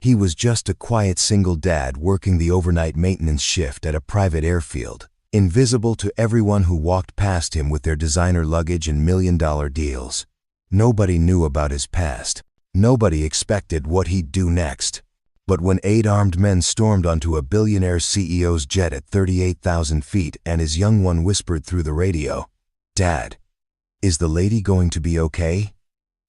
He was just a quiet single dad working the overnight maintenance shift at a private airfield, invisible to everyone who walked past him with their designer luggage and million-dollar deals. Nobody knew about his past. Nobody expected what he'd do next. But when 8 armed men stormed onto a billionaire CEO's jet at 38,000 feet and his young one whispered through the radio, "Dad, is the lady going to be okay?"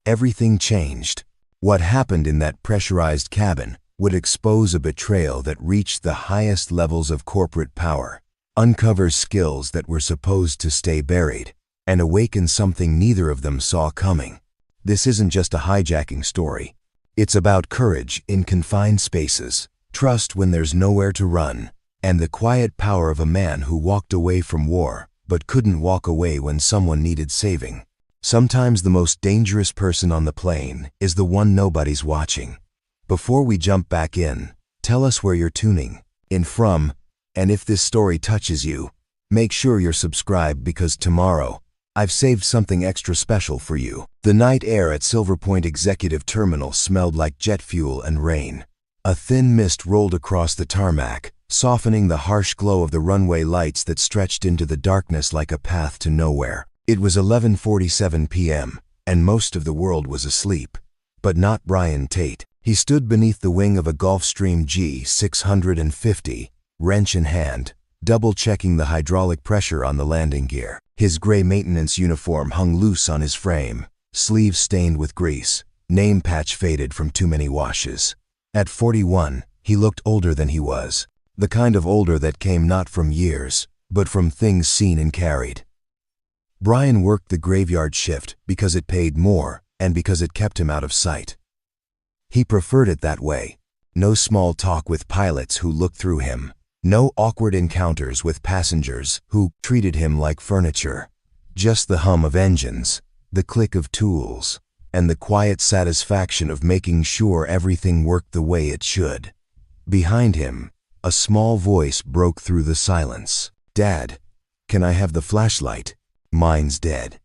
everything changed. What happened in that pressurized cabin would expose a betrayal that reached the highest levels of corporate power, uncover skills that were supposed to stay buried, and awaken something neither of them saw coming. This isn't just a hijacking story. It's about courage in confined spaces, trust when there's nowhere to run, and the quiet power of a man who walked away from war but couldn't walk away when someone needed saving. Sometimes the most dangerous person on the plane is the one nobody's watching. Before we jump back in, tell us where you're tuning in from, and if this story touches you, make sure you're subscribed because tomorrow, I've saved something extra special for you. The night air at Silver Point Executive Terminal smelled like jet fuel and rain. A thin mist rolled across the tarmac, softening the harsh glow of the runway lights that stretched into the darkness like a path to nowhere. It was 11:47 p.m., and most of the world was asleep. But not Brian Tate. He stood beneath the wing of a Gulfstream G650, wrench in hand, double-checking the hydraulic pressure on the landing gear. His gray maintenance uniform hung loose on his frame, sleeves stained with grease, name patch faded from too many washes. At 41, he looked older than he was, the kind of older that came not from years, but from things seen and carried. Brian worked the graveyard shift because it paid more and because it kept him out of sight. He preferred it that way. No small talk with pilots who looked through him. No awkward encounters with passengers who treated him like furniture. Just the hum of engines, the click of tools, and the quiet satisfaction of making sure everything worked the way it should. Behind him, a small voice broke through the silence. "Dad, can I have the flashlight? Mine's dead."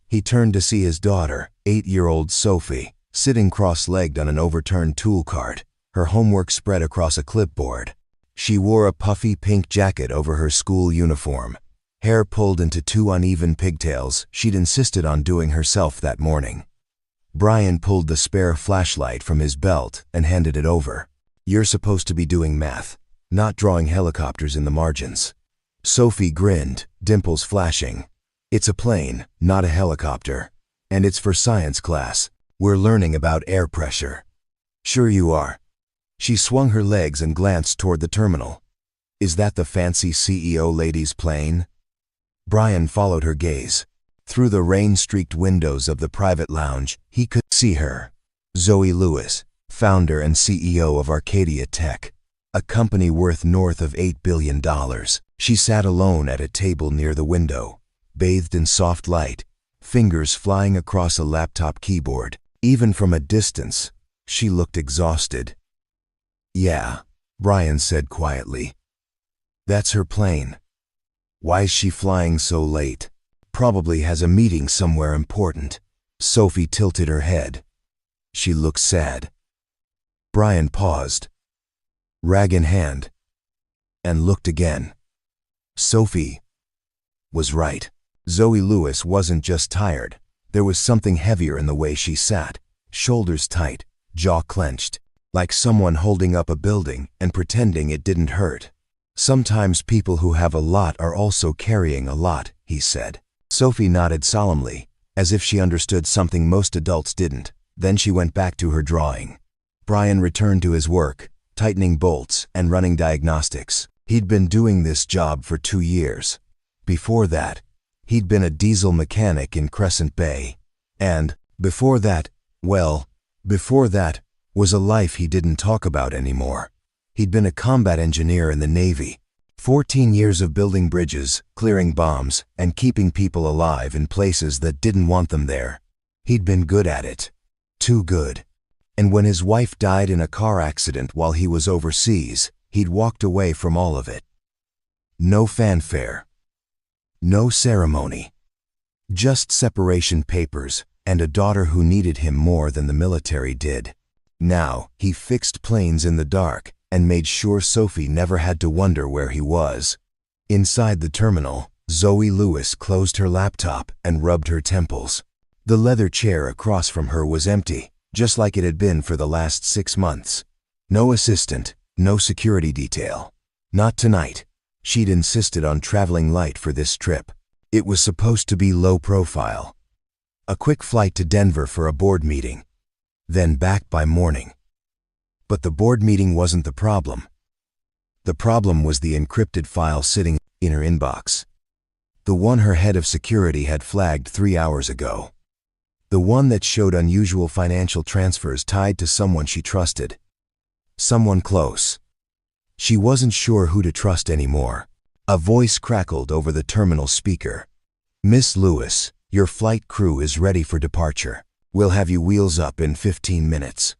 He turned to see his daughter, 8-year-old Sophie, sitting cross-legged on an overturned tool cart, her homework spread across a clipboard. She wore a puffy pink jacket over her school uniform, hair pulled into 2 uneven pigtails she'd insisted on doing herself that morning. Brian pulled the spare flashlight from his belt and handed it over. "You're supposed to be doing math, not drawing helicopters in the margins." Sophie grinned, dimples flashing. "It's a plane, not a helicopter. And it's for science class. We're learning about air pressure." "Sure you are." She swung her legs and glanced toward the terminal. "Is that the fancy CEO lady's plane?" Brian followed her gaze. Through the rain-streaked windows of the private lounge, he could see her. Zoe Lewis, founder and CEO of Arcadia Tech, a company worth north of $8 billion. She sat alone at a table near the window, bathed in soft light, fingers flying across a laptop keyboard. Even from a distance, she looked exhausted. "Yeah," Brian said quietly. "That's her plane. Why's she flying so late? Probably has a meeting somewhere important." Sophie tilted her head. She looked sad. Brian paused, rag in hand, and looked again. Sophie was right. Zoe Lewis wasn't just tired. There was something heavier in the way she sat, shoulders tight, jaw clenched, like someone holding up a building and pretending it didn't hurt. "Sometimes people who have a lot are also carrying a lot," he said. Sophie nodded solemnly, as if she understood something most adults didn't. Then she went back to her drawing. Brian returned to his work, tightening bolts and running diagnostics. He'd been doing this job for 2 years. Before that, he'd been a diesel mechanic in Crescent Bay. And before that was a life he didn't talk about anymore. He'd been a combat engineer in the Navy. 14 years of building bridges, clearing bombs, and keeping people alive in places that didn't want them there. He'd been good at it. Too good. And when his wife died in a car accident while he was overseas, he'd walked away from all of it. No fanfare. No ceremony. Just separation papers and a daughter who needed him more than the military did. Now, he fixed planes in the dark and made sure Sophie never had to wonder where he was. Inside the terminal, Zoe Lewis closed her laptop and rubbed her temples. The leather chair across from her was empty, just like it had been for the last 6 months. No assistant, no security detail. Not tonight. She'd insisted on traveling light for this trip. It was supposed to be low profile. A quick flight to Denver for a board meeting. Then back by morning. But the board meeting wasn't the problem. The problem was the encrypted file sitting in her inbox. The one her head of security had flagged 3 hours ago. The one that showed unusual financial transfers tied to someone she trusted. Someone close. She wasn't sure who to trust anymore. A voice crackled over the terminal speaker. "Miss Lewis, your flight crew is ready for departure. We'll have you wheels up in 15 minutes.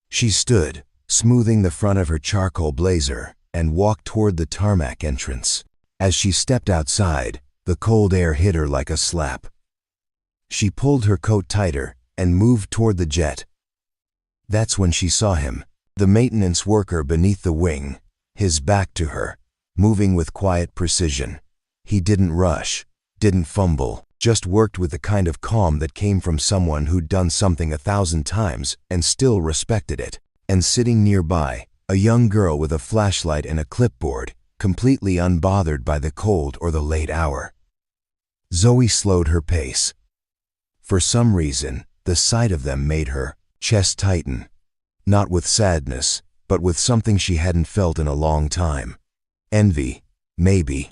She stood, smoothing the front of her charcoal blazer, and walked toward the tarmac entrance. As she stepped outside, the cold air hit her like a slap. She pulled her coat tighter and moved toward the jet. That's when she saw him, the maintenance worker beneath the wing, his back to her, moving with quiet precision. He didn't rush, didn't fumble, just worked with the kind of calm that came from someone who'd done something 1,000 times and still respected it. And sitting nearby, a young girl with a flashlight and a clipboard, completely unbothered by the cold or the late hour. Zoe slowed her pace. For some reason, the sight of them made her chest tighten. Not with sadness, but with something she hadn't felt in a long time. Envy, maybe.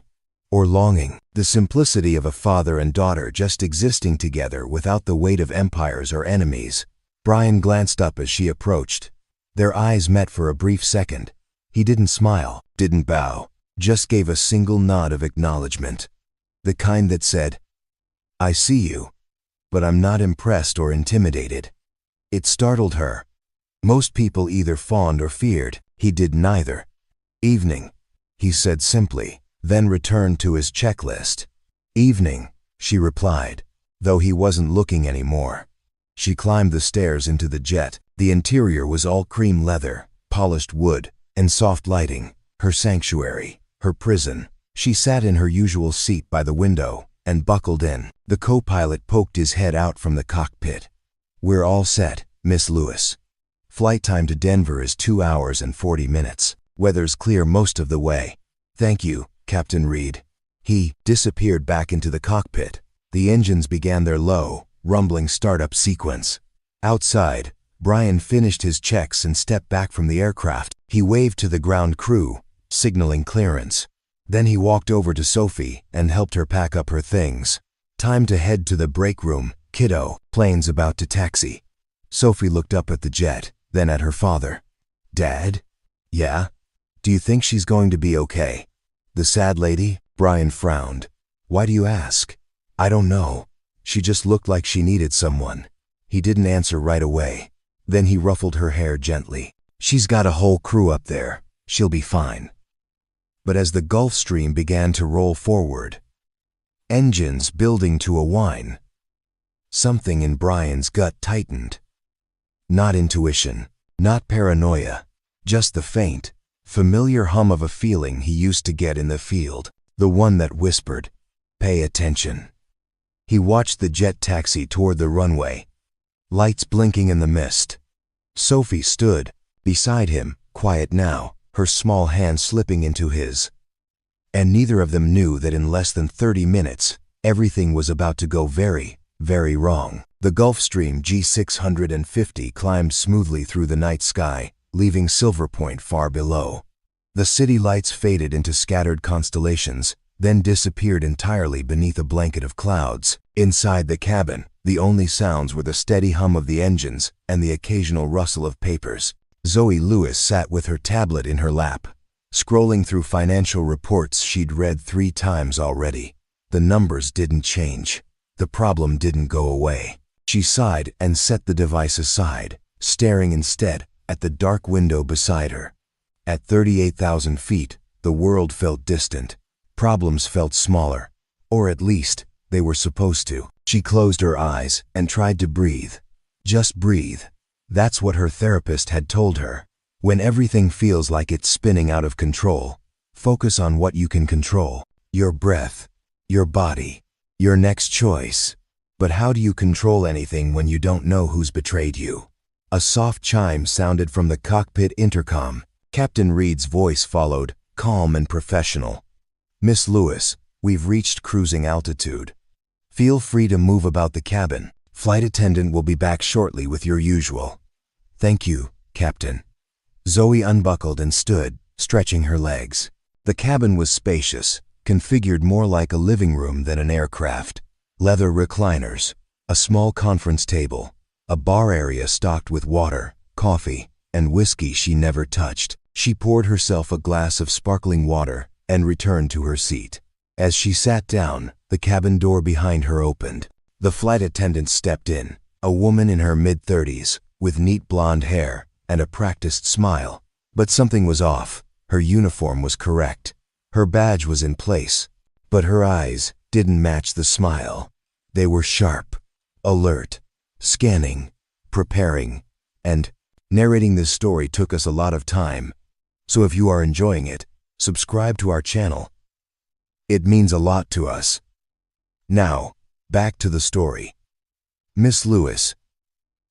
Or longing. The simplicity of a father and daughter just existing together without the weight of empires or enemies. Brian glanced up as she approached. Their eyes met for a brief second. He didn't smile, didn't bow, just gave a single nod of acknowledgement. The kind that said, "I see you, but I'm not impressed or intimidated." It startled her. Most people either fawned or feared. He did neither. "Evening," he said simply, then returned to his checklist. "Evening," she replied, though he wasn't looking anymore. She climbed the stairs into the jet. The interior was all cream leather, polished wood, and soft lighting. Her sanctuary, her prison. She sat in her usual seat by the window and buckled in. The co-pilot poked his head out from the cockpit. "We're all set, Miss Lewis. Flight time to Denver is 2 hours and 40 minutes. Weather's clear most of the way. Thank you, Captain Reed." He disappeared back into the cockpit. The engines began their low, rumbling startup sequence. Outside, Brian finished his checks and stepped back from the aircraft. He waved to the ground crew, signaling clearance. Then he walked over to Sophie and helped her pack up her things. "Time to head to the break room, kiddo. Plane's about to taxi." Sophie looked up at the jet, then at her father. "Dad?" "Yeah? Do you think she's going to be okay?" "The sad lady?" Brian frowned. "Why do you ask?" "I don't know. She just looked like she needed someone." He didn't answer right away. Then he ruffled her hair gently. "She's got a whole crew up there. She'll be fine." But as the Gulf Stream began to roll forward, engines building to a whine, something in Brian's gut tightened. Not intuition, not paranoia, just the faint, familiar hum of a feeling he used to get in the field, the one that whispered, "Pay attention." He watched the jet taxi toward the runway, lights blinking in the mist. Sophie stood beside him, quiet now, her small hand slipping into his. And neither of them knew that in less than 30 minutes, everything was about to go very, very wrong. The Gulfstream G650 climbed smoothly through the night sky, leaving Silver Point far below. The city lights faded into scattered constellations, then disappeared entirely beneath a blanket of clouds. Inside the cabin, the only sounds were the steady hum of the engines and the occasional rustle of papers. Zoe Lewis sat with her tablet in her lap, scrolling through financial reports she'd read 3 times already. The numbers didn't change. The problem didn't go away. She sighed and set the device aside, staring instead at the dark window beside her. At 38,000 feet, the world felt distant. Problems felt smaller, or at least, they were supposed to. She closed her eyes and tried to breathe. Just breathe. That's what her therapist had told her. When everything feels like it's spinning out of control, focus on what you can control. Your breath, your body, your next choice. But how do you control anything when you don't know who's betrayed you? A soft chime sounded from the cockpit intercom. Captain Reed's voice followed, calm and professional. Miss Lewis, we've reached cruising altitude. Feel free to move about the cabin. Flight attendant will be back shortly with your usual. Thank you, Captain. Zoe unbuckled and stood, stretching her legs. The cabin was spacious, configured more like a living room than an aircraft. Leather recliners, a small conference table, a bar area stocked with water, coffee, and whiskey she never touched. She poured herself a glass of sparkling water and returned to her seat. As she sat down, the cabin door behind her opened. The flight attendant stepped in, a woman in her mid-30s, with neat blonde hair and a practiced smile. But something was off. Her uniform was correct. Her badge was in place, but her eyes didn't match the smile. They were sharp, alert, scanning, preparing, and narrating this story took us a lot of time. So if you are enjoying it, subscribe to our channel. It means a lot to us. Now, back to the story. Miss Lewis,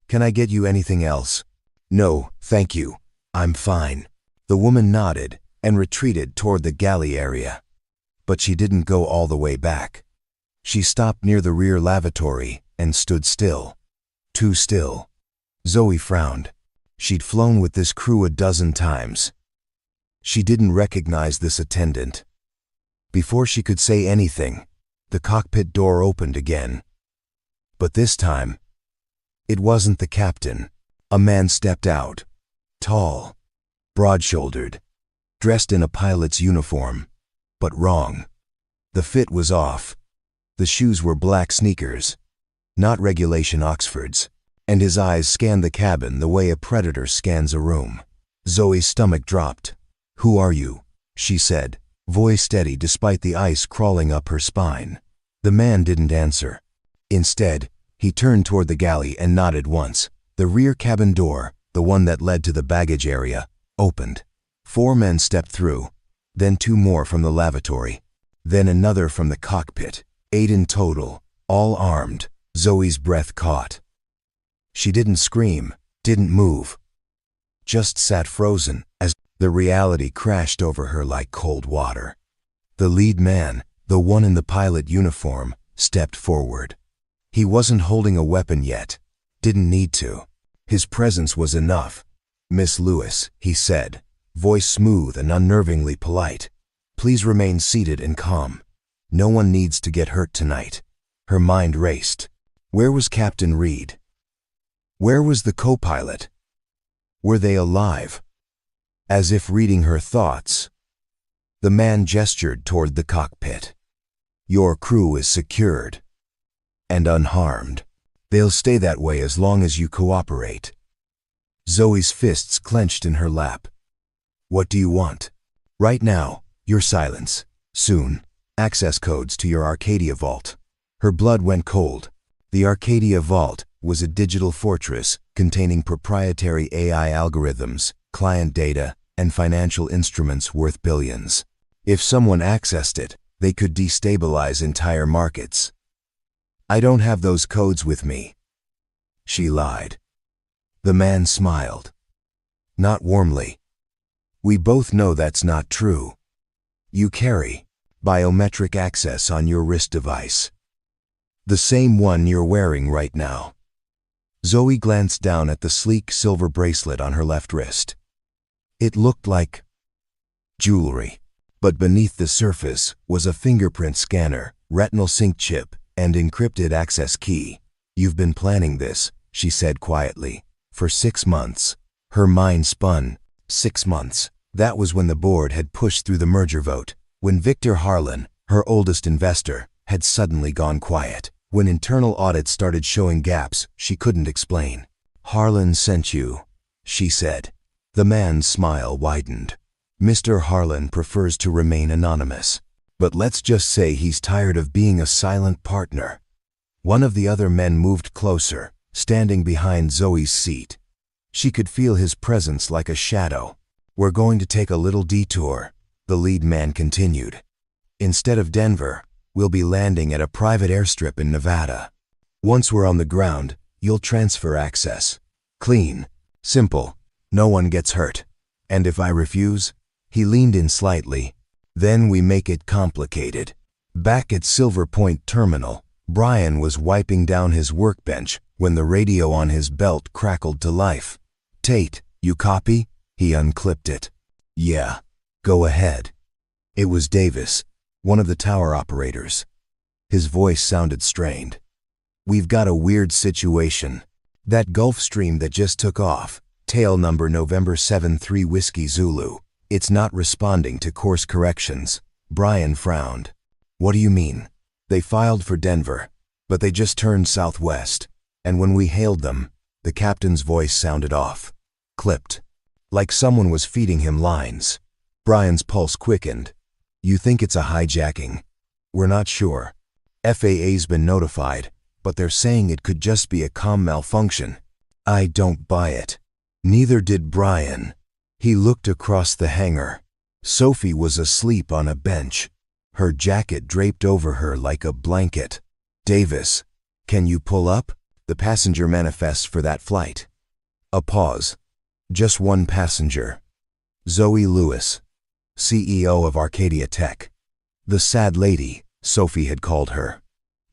can I get you anything else? No, thank you. I'm fine. The woman nodded and retreated toward the galley area. But she didn't go all the way back. She stopped near the rear lavatory and stood still. Too still. Zoe frowned. She'd flown with this crew a dozen times. She didn't recognize this attendant. Before she could say anything, the cockpit door opened again. But this time, it wasn't the captain. A man stepped out. Tall, broad-shouldered, dressed in a pilot's uniform. But wrong. The fit was off. The shoes were black sneakers, not regulation Oxfords, and his eyes scanned the cabin the way a predator scans a room. Zoe's stomach dropped. "Who are you?" she said, voice steady despite the ice crawling up her spine. The man didn't answer. Instead, he turned toward the galley and nodded once. The rear cabin door, the one that led to the baggage area, opened. 4 men stepped through, then 2 more from the lavatory, then another from the cockpit. 8 in total, all armed. Zoe's breath caught. She didn't scream, didn't move, just sat frozen as the reality crashed over her like cold water. The lead man, the one in the pilot uniform, stepped forward. He wasn't holding a weapon yet, didn't need to. His presence was enough. "Miss Lewis," he said, voice smooth and unnervingly polite. "Please remain seated and calm. No one needs to get hurt tonight." Her mind raced. Where was Captain Reed? Where was the co-pilot? Were they alive? As if reading her thoughts, the man gestured toward the cockpit. "Your crew is secured and unharmed. They'll stay that way as long as you cooperate." Zoe's fists clenched in her lap. "What do you want?" "Right now, your silence. Soon, access codes to your Arcadia vault." Her blood went cold. The Arcadia vault was a digital fortress containing proprietary AI algorithms, client data, and financial instruments worth billions. If someone accessed it, they could destabilize entire markets. "I don't have those codes with me," she lied. The man smiled. Not warmly. "We both know that's not true. You carry biometric access on your wrist device. The same one you're wearing right now." Zoe glanced down at the sleek silver bracelet on her left wrist. It looked like jewelry, but beneath the surface was a fingerprint scanner, retinal sync chip, and encrypted access key. "You've been planning this," she said quietly, "for 6 months." Her mind spun. 6 months. That was when the board had pushed through the merger vote, when Victor Harlan, her oldest investor, had suddenly gone quiet, when internal audits started showing gaps she couldn't explain. "Harlan sent you," she said. The man's smile widened. "Mr. Harlan prefers to remain anonymous, but let's just say he's tired of being a silent partner." One of the other men moved closer, standing behind Zoe's seat. She could feel his presence like a shadow. "We're going to take a little detour," the lead man continued. "Instead of Denver, we'll be landing at a private airstrip in Nevada. Once we're on the ground, you'll transfer access. Clean, simple, no one gets hurt. And if I refuse," he leaned in slightly, "then we make it complicated." Back at Silver Point Terminal, Brian was wiping down his workbench when the radio on his belt crackled to life. "Tate, you copy?" He unclipped it. "Yeah, go ahead." It was Davis, one of the tower operators. His voice sounded strained. "We've got a weird situation. That Gulfstream that just took off, tail number November 73 Whiskey Zulu, it's not responding to course corrections." Brian frowned. "What do you mean?" "They filed for Denver, but they just turned southwest, and when we hailed them, the captain's voice sounded off. Clipped. Like someone was feeding him lines." Brian's pulse quickened. "You think it's a hijacking?" "We're not sure. FAA's been notified, but they're saying it could just be a comm malfunction." "I don't buy it." Neither did Brian. He looked across the hangar. Sophie was asleep on a bench, her jacket draped over her like a blanket. "Davis, can you pull up the passenger manifest for that flight?" A pause. "Just one passenger. Zoe Lewis, CEO of Arcadia Tech." The sad lady, Sophie had called her.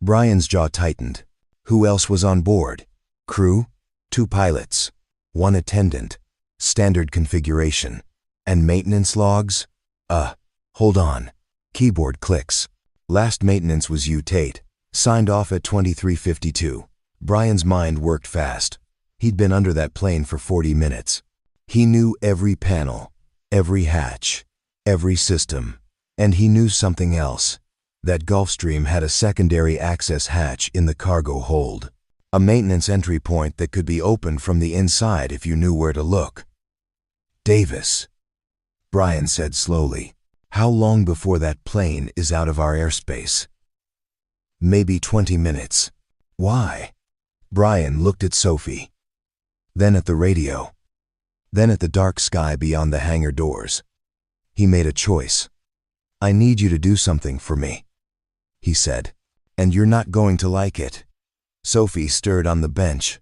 Brian's jaw tightened. Who else was on board? Crew? 2 pilots. 1 attendant. Standard configuration. And maintenance logs? Hold on. Keyboard clicks. "Last maintenance was you, Tate. Signed off at 23:52. Brian's mind worked fast. He'd been under that plane for 40 minutes. He knew every panel, every hatch, every system. And he knew something else. That Gulfstream had a secondary access hatch in the cargo hold. A maintenance entry point that could be opened from the inside if you knew where to look. "Davis," Brian said slowly, "how long before that plane is out of our airspace?" "Maybe 20 minutes. Why?" Brian looked at Sophie. Then at the radio. Then at the dark sky beyond the hangar doors. He made a choice. "I need you to do something for me," he said. "And you're not going to like it." Sophie stirred on the bench,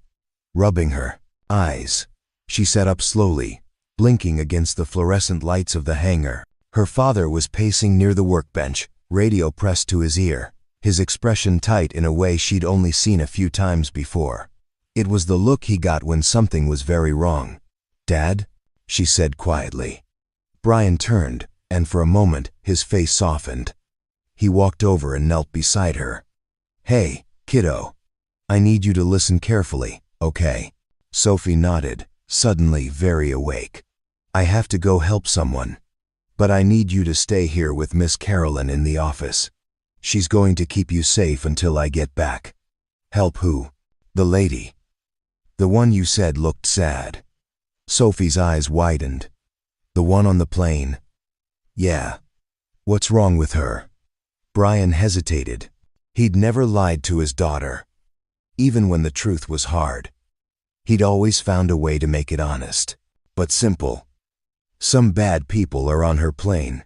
rubbing her eyes. She sat up slowly, blinking against the fluorescent lights of the hangar. Her father was pacing near the workbench, radio pressed to his ear, his expression tight in a way she'd only seen a few times before. It was the look he got when something was very wrong. "Dad?" she said quietly. Brian turned, and for a moment his face softened. He walked over and knelt beside her. "Hey, kiddo. I need you to listen carefully, okay?" Sophie nodded, suddenly very awake. "I have to go help someone. But I need you to stay here with Miss Carolyn in the office. She's going to keep you safe until I get back." "Help who?" "The lady. The one you said looked sad." Sophie's eyes widened. "The one on the plane?" "Yeah. What's wrong with her?" Brian hesitated. He'd never lied to his daughter, even when the truth was hard. He'd always found a way to make it honest, but simple. "Some bad people are on her plane,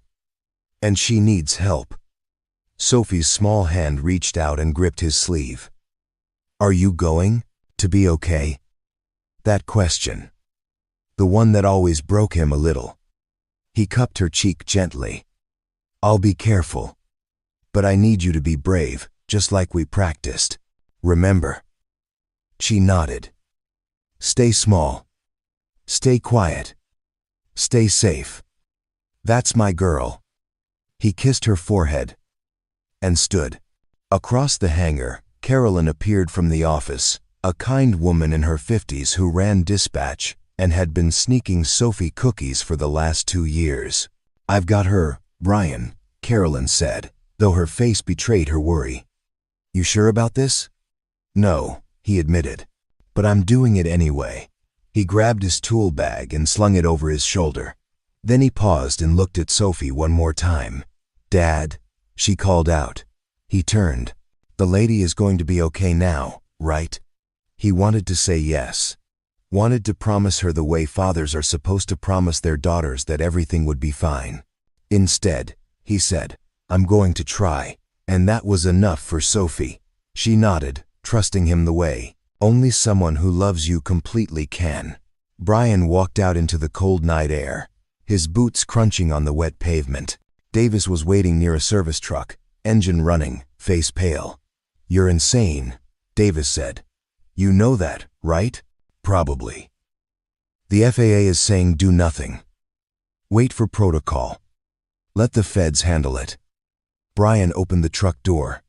and she needs help." Sophie's small hand reached out and gripped his sleeve. "Are you going to be okay?" That question, the one that always broke him a little. He cupped her cheek gently. "I'll be careful, but I need you to be brave, just like we practiced. Remember?" She nodded. "Stay small. Stay quiet. Stay safe. That's my girl." He kissed her forehead and stood. Across the hangar, Carolyn appeared from the office, a kind woman in her 50s who ran dispatch and had been sneaking Sophie cookies for the last 2 years. "I've got her, Brian," Carolyn said, though her face betrayed her worry. "You sure about this?" "No," he admitted, "but I'm doing it anyway." He grabbed his tool bag and slung it over his shoulder. Then he paused and looked at Sophie one more time. "Dad," she called out. He turned. "The lady is going to be okay now, right?" He wanted to say yes, Wanted to promise her the way fathers are supposed to promise their daughters that everything would be fine. Instead, he said, "I'm going to try," and that was enough for Sophie. She nodded, trusting him the way only someone who loves you completely can. Brian walked out into the cold night air, his boots crunching on the wet pavement. Davis was waiting near a service truck, engine running, face pale. "You're insane," Davis said. "You know that, right?" "Probably. The FAA is saying do nothing. Wait for protocol. Let the feds handle it." Brian opened the truck door.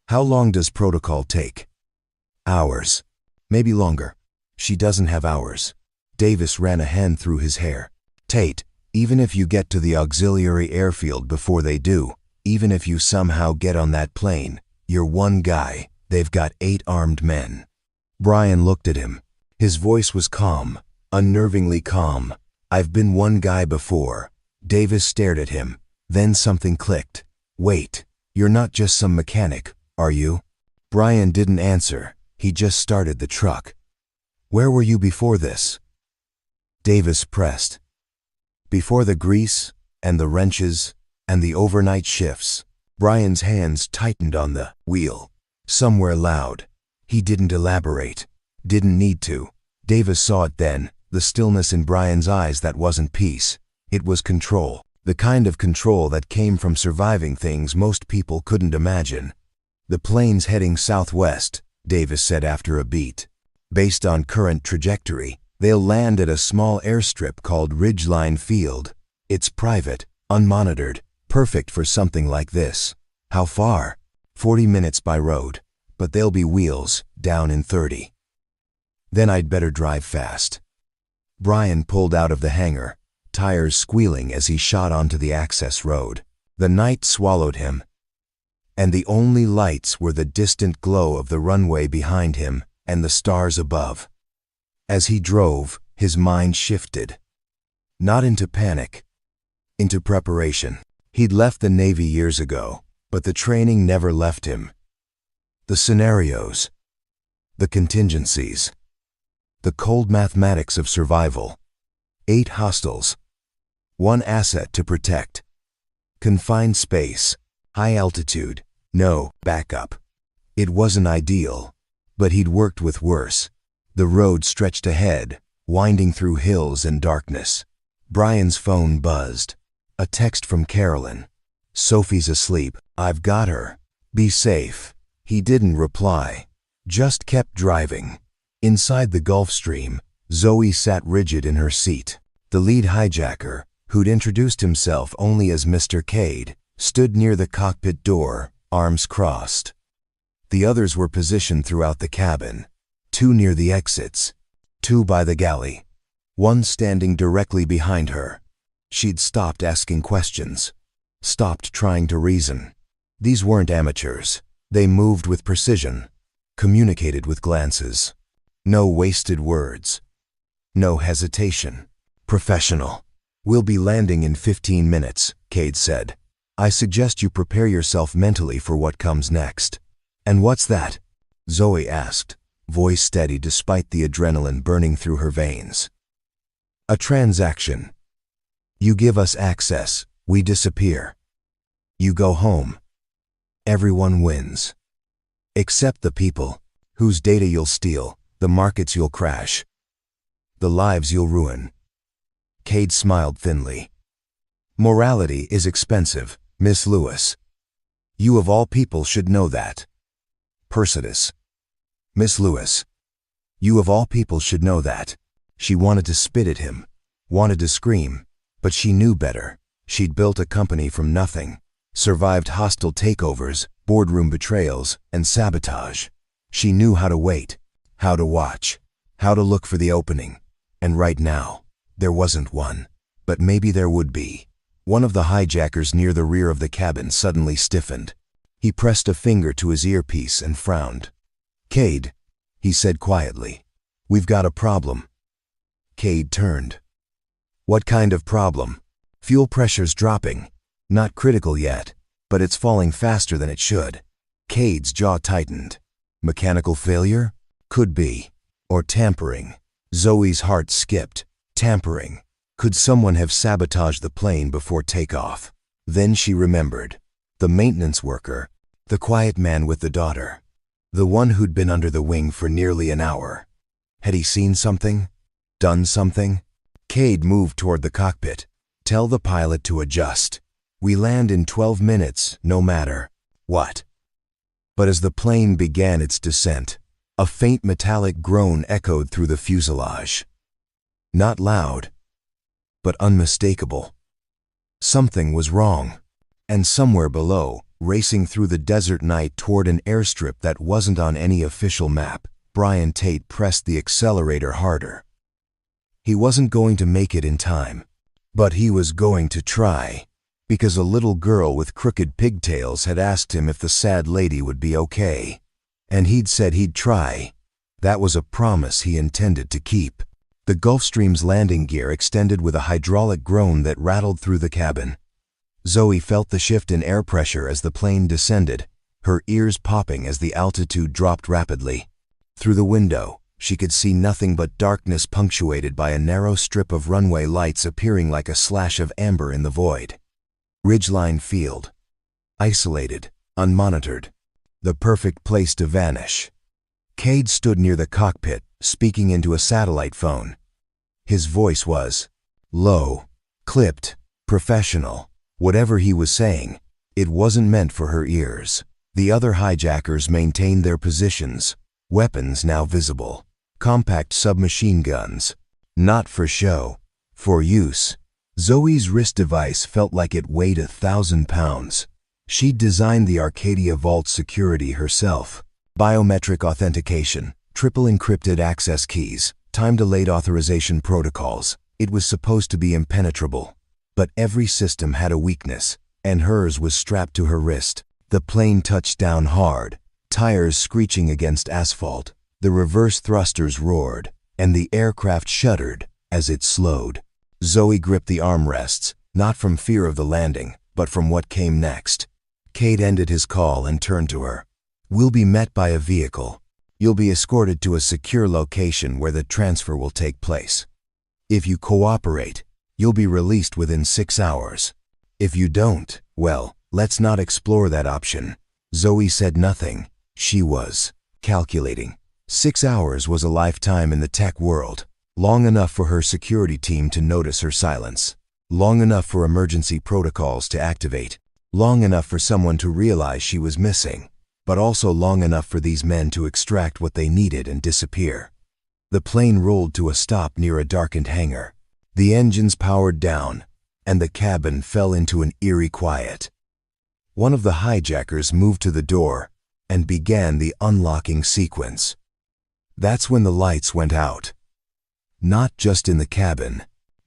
"How long does protocol take?" "Hours. Maybe longer." "She doesn't have hours." Davis ran a hand through his hair. "Tate, even if you get to the auxiliary airfield before they do, even if you somehow get on that plane, you're one guy. They've got 8 armed men." Brian looked at him. His voice was calm, unnervingly calm. "I've been one guy before." Davis stared at him. Then something clicked. "Wait, you're not just some mechanic, are you?" Brian didn't answer. He just started the truck. "Where were you before this?" Davis pressed. "Before the grease, and the wrenches, and the overnight shifts." Brian's hands tightened on the wheel. Somewhere loud. He didn't elaborate. Didn't need to. Davis saw it then, the stillness in Brian's eyes that wasn't peace. It was control. The kind of control that came from surviving things most people couldn't imagine. "The plane's heading southwest," Davis said after a beat. "Based on current trajectory, they'll land at a small airstrip called Ridgeline Field. It's private, unmonitored, perfect for something like this." "How far?" 40 minutes by road, but there'll be wheels, down in 30. "Then I'd better drive fast." Brian pulled out of the hangar, tires squealing as he shot onto the access road. The night swallowed him, and the only lights were the distant glow of the runway behind him and the stars above. As he drove, his mind shifted. Not into panic, into preparation. He'd left the Navy years ago, but the training never left him. The scenarios, the contingencies, the cold mathematics of survival. 8 hostiles, 1 asset to protect, confined space, high altitude, no backup. It wasn't ideal, but he'd worked with worse. The road stretched ahead, winding through hills and darkness. Brian's phone buzzed. A text from Carolyn. "Sophie's asleep. I've got her. Be safe." He didn't reply, just kept driving. Inside the Gulf Stream, Zoe sat rigid in her seat. The lead hijacker, who'd introduced himself only as Mr. Cade, stood near the cockpit door, arms crossed. The others were positioned throughout the cabin. 2 near the exits, 2 by the galley, 1 standing directly behind her. She'd stopped asking questions, stopped trying to reason. These weren't amateurs. They moved with precision, communicated with glances. No wasted words. No hesitation. Professional. "We'll be landing in 15 minutes, Cade said. "I suggest you prepare yourself mentally for what comes next." "And what's that?" Zoe asked, voice steady despite the adrenaline burning through her veins. "A transaction. You give us access, we disappear. You go home. Everyone wins. Except the people, whose data you'll steal, the markets you'll crash, the lives you'll ruin." Cade smiled thinly. "Morality is expensive, Miss Lewis. You of all people should know that." Persitus. "Miss Lewis, you of all people should know that." She wanted to spit at him, wanted to scream, but she knew better. She'd built a company from nothing, survived hostile takeovers, boardroom betrayals, and sabotage. She knew how to wait, how to watch, how to look for the opening. And right now, there wasn't one. But maybe there would be. One of the hijackers near the rear of the cabin suddenly stiffened. He pressed a finger to his earpiece and frowned. "Cade," he said quietly, "we've got a problem." Cade turned. "What kind of problem?" "Fuel pressure's dropping. Not critical yet, but it's falling faster than it should." Cade's jaw tightened. "Mechanical failure?" "Could be. Or tampering. Zoe's heart skipped. Tampering. Could someone have sabotaged the plane before takeoff? Then she remembered. The maintenance worker. The quiet man with the daughter. The one who'd been under the wing for nearly an hour. Had he seen something? Done something? Cade moved toward the cockpit. Tell the pilot to adjust. We land in 12 minutes, no matter what. But as the plane began its descent, a faint metallic groan echoed through the fuselage. Not loud, but unmistakable. Something was wrong. And somewhere below, racing through the desert night toward an airstrip that wasn't on any official map, Brian Tate pressed the accelerator harder. He wasn't going to make it in time, but he was going to try, because a little girl with crooked pigtails had asked him if the sad lady would be okay. And he'd said he'd try. That was a promise he intended to keep. The Gulfstream's landing gear extended with a hydraulic groan that rattled through the cabin. Zoe felt the shift in air pressure as the plane descended, her ears popping as the altitude dropped rapidly. Through the window, she could see nothing but darkness punctuated by a narrow strip of runway lights appearing like a slash of amber in the void. Ridgeline Field. Isolated, unmonitored. The perfect place to vanish. Cade stood near the cockpit, speaking into a satellite phone. His voice was low, clipped, professional. Whatever he was saying, it wasn't meant for her ears. The other hijackers maintained their positions, weapons now visible. Compact submachine guns. Not for show, for use. Zoe's wrist device felt like it weighed 1,000 pounds. She'd designed the Arcadia Vault security herself. Biometric authentication, triple encrypted access keys, time-delayed authorization protocols. It was supposed to be impenetrable. But every system had a weakness, and hers was strapped to her wrist. The plane touched down hard, tires screeching against asphalt. The reverse thrusters roared, and the aircraft shuddered as it slowed. Zoe gripped the armrests, not from fear of the landing, but from what came next. Cade ended his call and turned to her. We'll be met by a vehicle. You'll be escorted to a secure location where the transfer will take place. If you cooperate, you'll be released within 6 hours. If you don't, well, let's not explore that option. Zoe said nothing. She was calculating. 6 hours was a lifetime in the tech world. Long enough for her security team to notice her silence. Long enough for emergency protocols to activate. Long enough for someone to realize she was missing. But also long enough for these men to extract what they needed and disappear. The plane rolled to a stop near a darkened hangar. The engines powered down, and the cabin fell into an eerie quiet. One of the hijackers moved to the door and began the unlocking sequence. That's when the lights went out. Not just in the cabin.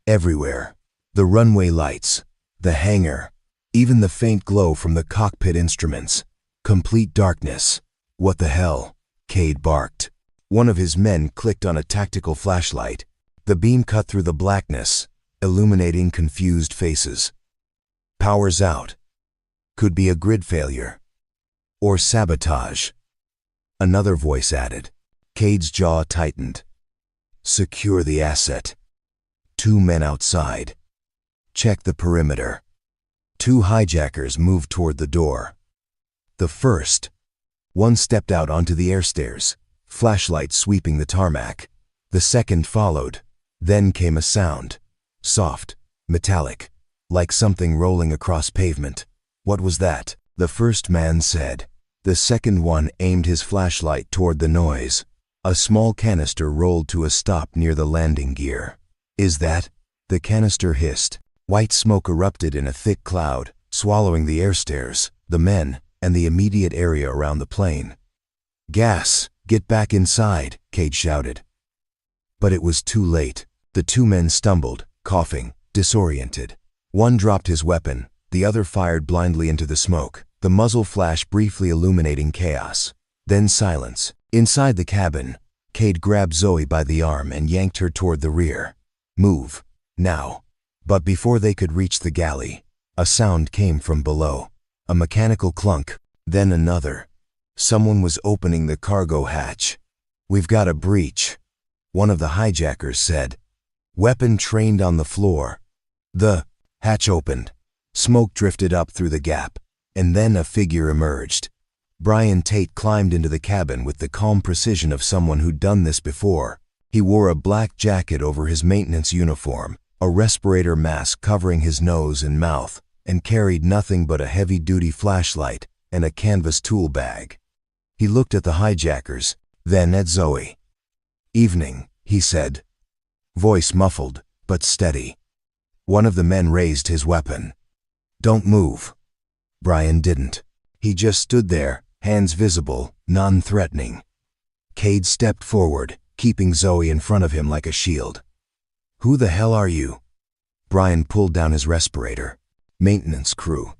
Everywhere. The runway lights, the hangar, even the faint glow from the cockpit instruments. Complete darkness. What the hell? Cade barked. One of his men clicked on a tactical flashlight. The beam cut through the blackness, illuminating confused faces. Power's out. Could be a grid failure. Or sabotage. Another voice added. Cade's jaw tightened. Secure the asset. 2 men outside. Check the perimeter. 2 hijackers moved toward the door. The first. One stepped out onto the airstairs, flashlight sweeping the tarmac. The second followed. Then came a sound. Soft, metallic, like something rolling across pavement. What was that? The first man said. The second one aimed his flashlight toward the noise. A small canister rolled to a stop near the landing gear. Is that? The canister hissed. White smoke erupted in a thick cloud, swallowing the airstairs, the men, and the immediate area around the plane. Gas! Get back inside, Cade shouted. But it was too late. The 2 men stumbled, coughing, disoriented. One dropped his weapon, the other fired blindly into the smoke, the muzzle flash briefly illuminating chaos. Then silence. Inside the cabin, Cade grabbed Zoe by the arm and yanked her toward the rear. Move. Now. But before they could reach the galley, a sound came from below. A mechanical clunk, then another. Someone was opening the cargo hatch. We've got a breach. one of the hijackers said. Weapon trained on the floor. The hatch opened. Smoke drifted up through the gap, and then a figure emerged. Brian Tate climbed into the cabin with the calm precision of someone who'd done this before. He wore a black jacket over his maintenance uniform, a respirator mask covering his nose and mouth, and carried nothing but a heavy-duty flashlight and a canvas tool bag. He looked at the hijackers, then at Zoe. "Evening," he said. Voice muffled, but steady. One of the men raised his weapon. "Don't move." Brian didn't. He just stood there, hands visible, non-threatening. Cade stepped forward, keeping Zoe in front of him like a shield. "Who the hell are you?" Brian pulled down his respirator. "Maintenance crew.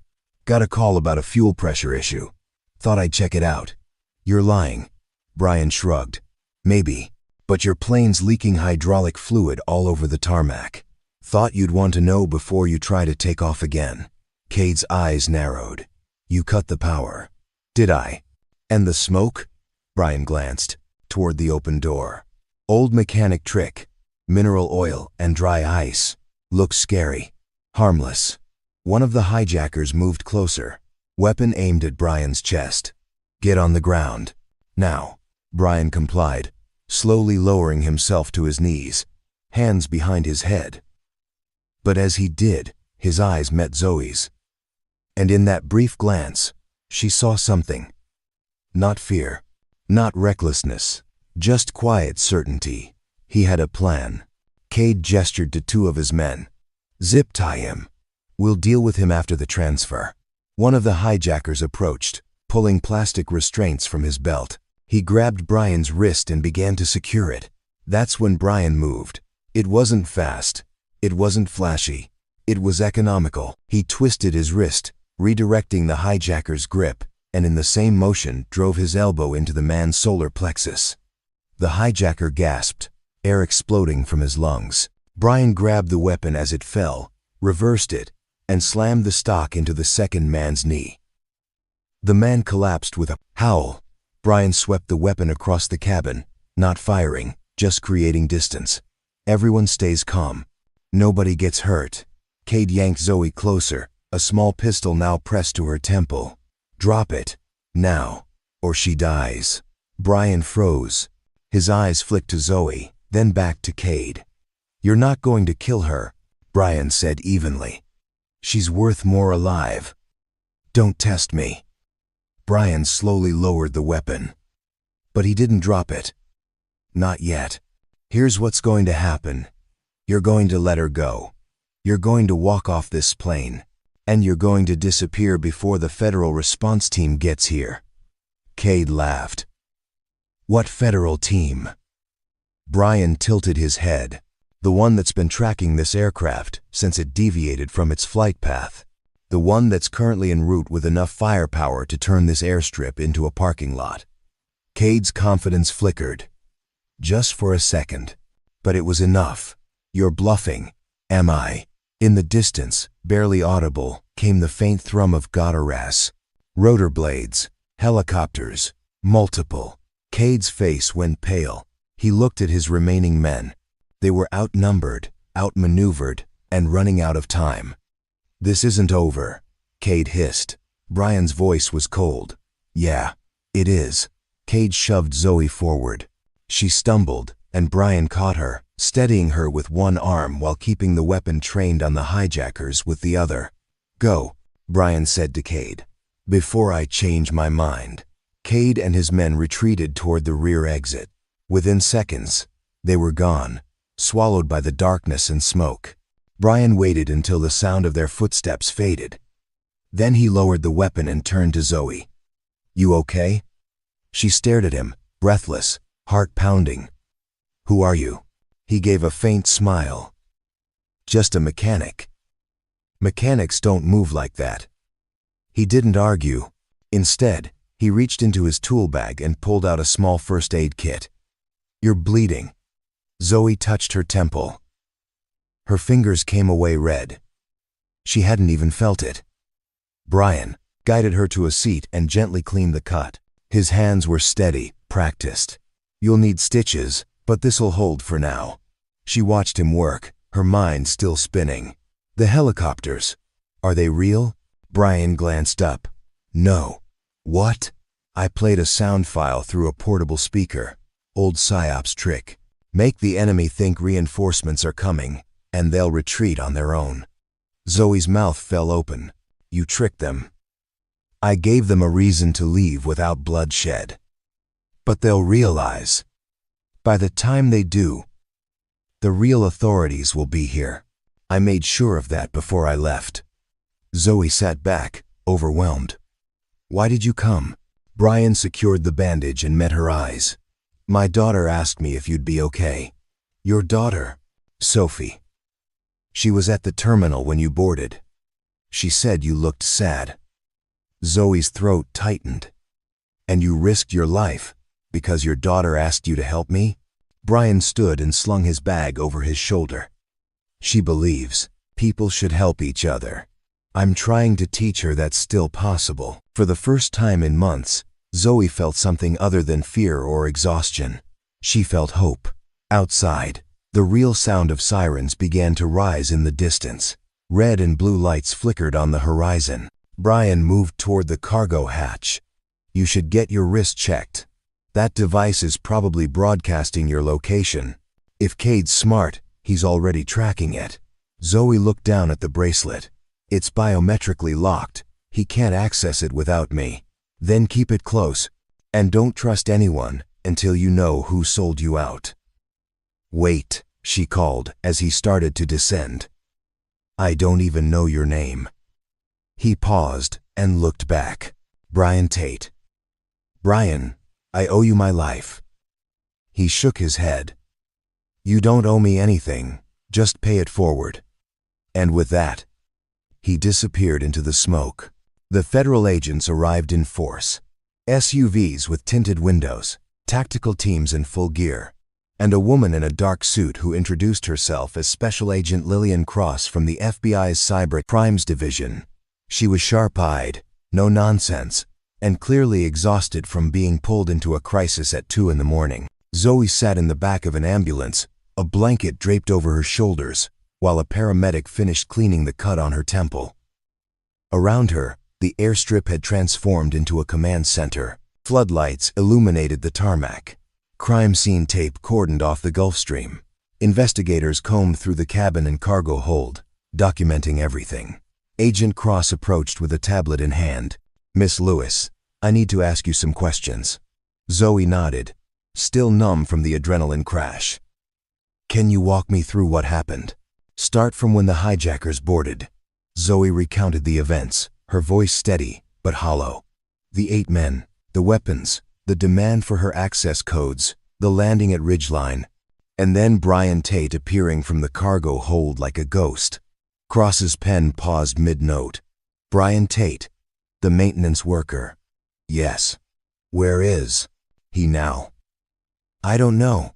Got a call about a fuel pressure issue. Thought I'd check it out." "You're lying." Brian shrugged. "Maybe, but your plane's leaking hydraulic fluid all over the tarmac. Thought you'd want to know before you try to take off again." Cade's eyes narrowed. "You cut the power." "Did I? And the smoke?" Brian glanced toward the open door. "Old mechanic trick. Mineral oil and dry ice. Looks scary. Harmless." One of the hijackers moved closer, weapon aimed at Brian's chest. "Get on the ground. Now." Brian complied, slowly lowering himself to his knees, hands behind his head. But as he did, his eyes met Zoe's. And in that brief glance, she saw something. Not fear, not recklessness, just quiet certainty. He had a plan. Cade gestured to two of his men. "Zip tie him. We'll deal with him after the transfer." One of the hijackers approached, pulling plastic restraints from his belt. He grabbed Brian's wrist and began to secure it. That's when Brian moved. It wasn't fast. It wasn't flashy. It was economical. He twisted his wrist, redirecting the hijacker's grip, and in the same motion drove his elbow into the man's solar plexus. The hijacker gasped, air exploding from his lungs. Brian grabbed the weapon as it fell, reversed it, and slammed the stock into the second man's knee. The man collapsed with a howl. Brian swept the weapon across the cabin, not firing, just creating distance. Everyone stays calm. Nobody gets hurt. Cade yanked Zoe closer, a small pistol now pressed to her temple. "Drop it. Now. Or she dies." Brian froze. His eyes flicked to Zoe, then back to Cade. "You're not going to kill her," Brian said evenly. "She's worth more alive. Don't test me." Brian slowly lowered the weapon. But he didn't drop it. "Not yet. Here's what's going to happen. You're going to let her go. You're going to walk off this plane. And you're going to disappear before the federal response team gets here." Cade laughed. "What federal team?" Brian tilted his head. "The one that's been tracking this aircraft since it deviated from its flight path. The one that's currently en route with enough firepower to turn this airstrip into a parking lot." Cade's confidence flickered. Just for a second. But it was enough. "You're bluffing." "Am I?" In the distance, barely audible, came the faint thrum of Goddarass. Rotor blades. Helicopters. Multiple. Cade's face went pale. He looked at his remaining men. They were outnumbered, outmaneuvered, and running out of time. "This isn't over," Cade hissed. Brian's voice was cold. "Yeah, it is." Cade shoved Zoe forward. She stumbled, and Brian caught her, steadying her with one arm while keeping the weapon trained on the hijackers with the other. "Go," Brian said to Cade. "Before I change my mind." Cade and his men retreated toward the rear exit. Within seconds, they were gone, swallowed by the darkness and smoke. Brian waited until the sound of their footsteps faded. Then he lowered the weapon and turned to Zoe. "You okay?" She stared at him, breathless, heart pounding. "Who are you?" He gave a faint smile. "Just a mechanic." "Mechanics don't move like that." He didn't argue. Instead, he reached into his tool bag and pulled out a small first aid kit. "You're bleeding." Zoe touched her temple. Her fingers came away red. She hadn't even felt it. Brian guided her to a seat and gently cleaned the cut. His hands were steady, practiced. "You'll need stitches," But this'll hold for now. She watched him work, her mind still spinning. The helicopters. Are they real? Brian glanced up. No. What? I played a sound file through a portable speaker. Old PSYOPs trick. Make the enemy think reinforcements are coming, and they'll retreat on their own. Zoe's mouth fell open. You tricked them. I gave them a reason to leave without bloodshed. But they'll realize. By the time they do, the real authorities will be here. I made sure of that before I left. Zoe sat back, overwhelmed. Why did you come? Brian secured the bandage and met her eyes. My daughter asked me if you'd be okay. Your daughter? Sophie. She was at the terminal when you boarded. She said you looked sad. Zoe's throat tightened. And you risked your life because your daughter asked you to help me? Brian stood and slung his bag over his shoulder. She believes people should help each other. I'm trying to teach her that's still possible. For the first time in months, Zoe felt something other than fear or exhaustion. She felt hope. Outside, the real sound of sirens began to rise in the distance. Red and blue lights flickered on the horizon. Brian moved toward the cargo hatch. You should get your wrist checked. That device is probably broadcasting your location. If Cade's smart, he's already tracking it. Zoe looked down at the bracelet. It's biometrically locked. He can't access it without me. Then keep it close, and don't trust anyone until you know who sold you out. Wait, she called as he started to descend. I don't even know your name. He paused and looked back. Brian Tate. Brian, I owe you my life. He shook his head. You don't owe me anything, just pay it forward. And with that, he disappeared into the smoke. The federal agents arrived in force. SUVs with tinted windows, tactical teams in full gear, and a woman in a dark suit who introduced herself as Special Agent Lillian Cross from the FBI's Cyber Crimes Division. She was sharp-eyed, no nonsense, and clearly exhausted from being pulled into a crisis at 2 in the morning. Zoe sat in the back of an ambulance, a blanket draped over her shoulders, while a paramedic finished cleaning the cut on her temple. Around her, the airstrip had transformed into a command center. Floodlights illuminated the tarmac. Crime scene tape cordoned off the Gulf Stream. Investigators combed through the cabin and cargo hold, documenting everything. Agent Cross approached with a tablet in hand. Miss Lewis, I need to ask you some questions. Zoe nodded, still numb from the adrenaline crash. Can you walk me through what happened? Start from when the hijackers boarded. Zoe recounted the events, her voice steady but hollow. The 8 men, the weapons, the demand for her access codes, the landing at Ridgeline, and then Brian Tate appearing from the cargo hold like a ghost. Cross's pen paused mid-note. Brian Tate, the maintenance worker. Yes. Where is he now? I don't know.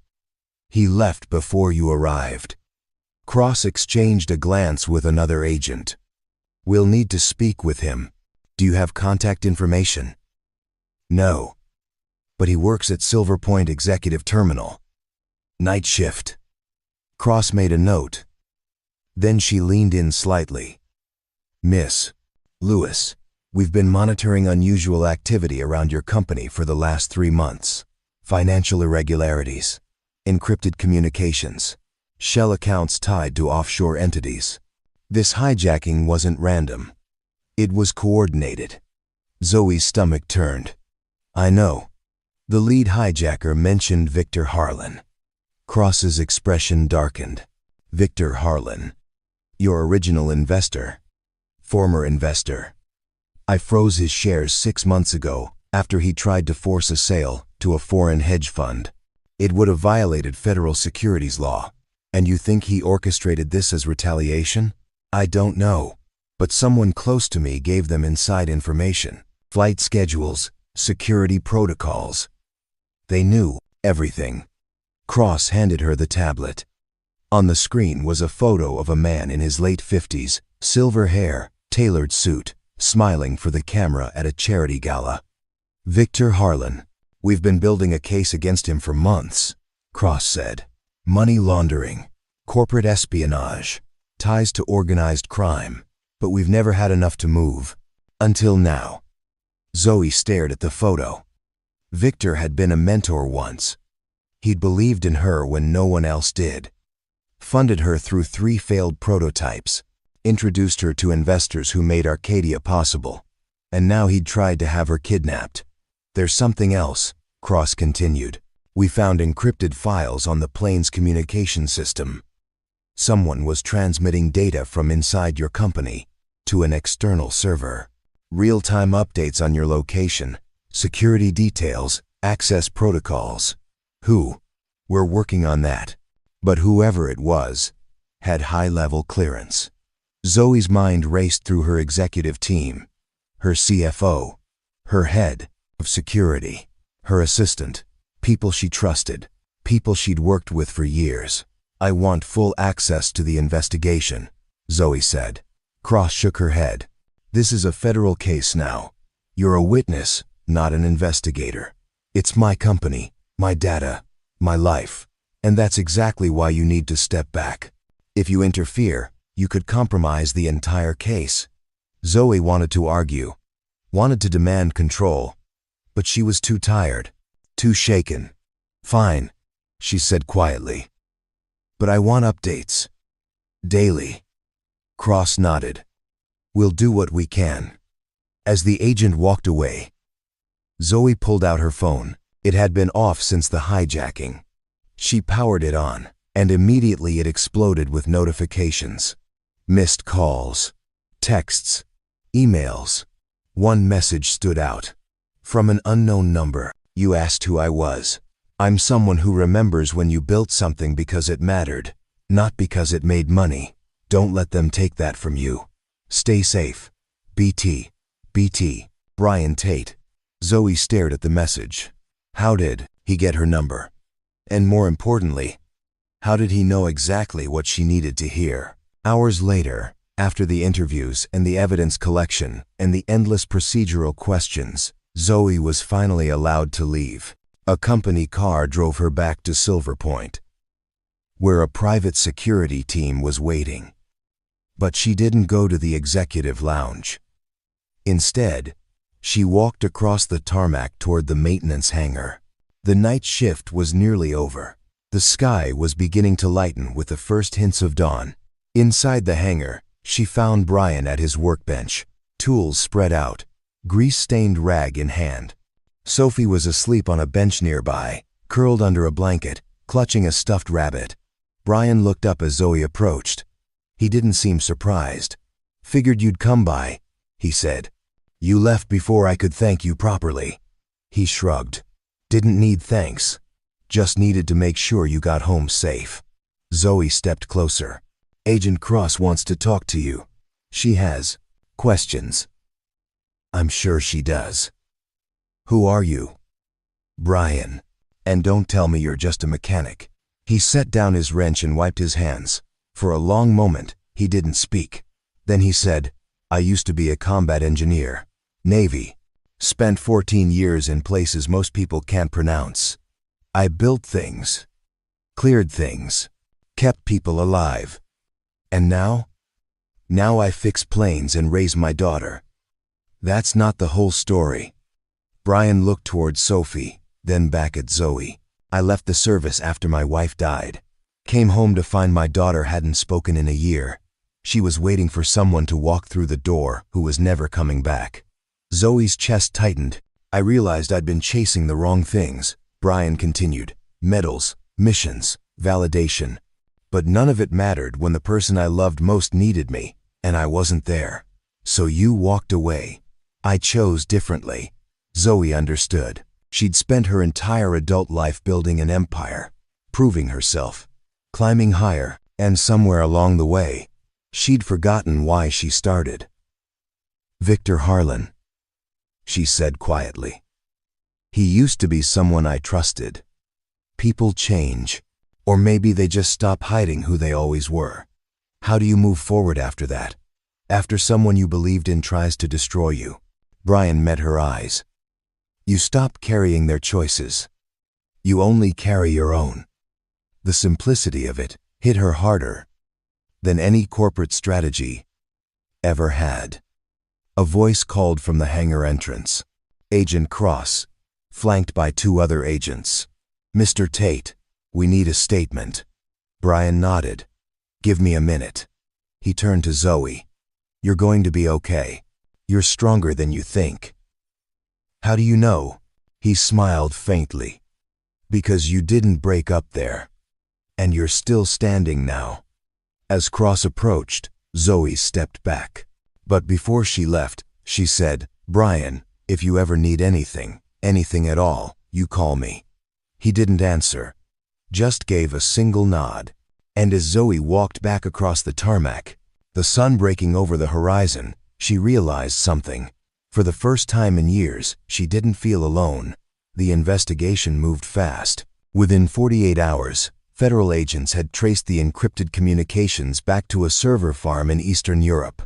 He left before you arrived. Cross exchanged a glance with another agent. We'll need to speak with him. Do you have contact information? No. But he works at Silver Point Executive Terminal. Night shift. Cross made a note. Then she leaned in slightly. Miss Lewis, we've been monitoring unusual activity around your company for the last 3 months. Financial irregularities, encrypted communications, shell accounts tied to offshore entities. This hijacking wasn't random. It was coordinated. Zoe's stomach turned. I know. The lead hijacker mentioned Victor Harlan. Cross's expression darkened. Victor Harlan. Your original investor. Former investor. I froze his shares 6 months ago after he tried to force a sale to a foreign hedge fund. It would have violated federal securities law. And you think he orchestrated this as retaliation? I don't know. But someone close to me gave them inside information. Flight schedules, security protocols. They knew everything. Cross handed her the tablet. On the screen was a photo of a man in his late 50s, silver hair, tailored suit, smiling for the camera at a charity gala. Victor Harlan. We've been building a case against him for months. Cross said. Money laundering, corporate espionage, ties to organized crime, but we've never had enough to move. Until now. Zoe stared at the photo. Victor had been a mentor once. He'd believed in her when no one else did. Funded her through 3 failed prototypes. Introduced her to investors who made Arcadia possible. And now he'd tried to have her kidnapped. There's something else, Cross continued. We found encrypted files on the plane's communication system. Someone was transmitting data from inside your company to an external server. Real-time updates on your location, security details, access protocols. Who? We're working on that. But whoever it was had high-level clearance. Zoe's mind raced through her executive team, her CFO, her head of security, her assistant, people she trusted, people she'd worked with for years. I want full access to the investigation, Zoe said. Cross shook her head. This is a federal case now. You're a witness, not an investigator. It's my company, my data, my life. And that's exactly why you need to step back. If you interfere, you could compromise the entire case. Zoe wanted to argue, wanted to demand control, but she was too tired, too shaken. Fine, she said quietly. But I want updates. Daily. Cross nodded. We'll do what we can. As the agent walked away, Zoe pulled out her phone. It had been off since the hijacking. She powered it on, and immediately it exploded with notifications. Missed calls, texts, emails. One message stood out. From an unknown number. You asked who I was. I'm someone who remembers when you built something because it mattered, not because it made money. Don't let them take that from you. Stay safe. BT. BT. Brian Tate. Zoe stared at the message. How did he get her number? And more importantly, how did he know exactly what she needed to hear? Hours later, after the interviews and the evidence collection and the endless procedural questions, Zoe was finally allowed to leave. A company car drove her back to Silver Point, where a private security team was waiting. But she didn't go to the executive lounge. Instead, she walked across the tarmac toward the maintenance hangar. The night shift was nearly over. The sky was beginning to lighten with the first hints of dawn. Inside the hangar, she found Brian at his workbench, tools spread out, grease-stained rag in hand. Sophie was asleep on a bench nearby, curled under a blanket, clutching a stuffed rabbit. Brian looked up as Zoe approached. He didn't seem surprised. Figured you'd come by, he said. You left before I could thank you properly. He shrugged. Didn't need thanks. Just needed to make sure you got home safe. Zoe stepped closer. Agent Cross wants to talk to you. She has questions. I'm sure she does. Who are you? Brian. And don't tell me you're just a mechanic. He set down his wrench and wiped his hands. For a long moment, he didn't speak. Then he said, I used to be a combat engineer. Navy. Spent 14 years in places most people can't pronounce. I built things. Cleared things. Kept people alive. And now? Now I fix planes and raise my daughter. That's not the whole story. Brian looked toward Sophie, then back at Zoe. I left the service after my wife died. Came home to find my daughter hadn't spoken in a year. She was waiting for someone to walk through the door who was never coming back. Zoe's chest tightened. I realized I'd been chasing the wrong things, Brian continued. Medals, missions, validation. But none of it mattered when the person I loved most needed me, and I wasn't there. So you walked away. I chose differently. Zoe understood. She'd spent her entire adult life building an empire, proving herself, climbing higher, and somewhere along the way, she'd forgotten why she started. Victor Harlan, she said quietly. He used to be someone I trusted. People change, or maybe they just stop hiding who they always were. How do you move forward after that? After someone you believed in tries to destroy you? Brian met her eyes. You stop carrying their choices. You only carry your own. The simplicity of it hit her harder than any corporate strategy ever had. A voice called from the hangar entrance. Agent Cross, flanked by 2 other agents. "Mr. Tate, we need a statement." Brian nodded. "Give me a minute." He turned to Zoe. "You're going to be okay. You're stronger than you think." "How do you know?" He smiled faintly. "Because you didn't break up there. And you're still standing now." As Cross approached, Zoe stepped back. But before she left, she said, "Brian, if you ever need anything at all, you call me." He didn't answer, just gave a single nod. And as Zoe walked back across the tarmac, the sun breaking over the horizon, she realized something. For the first time in years, she didn't feel alone. The investigation moved fast. Within 48 hours, federal agents had traced the encrypted communications back to a server farm in Eastern Europe.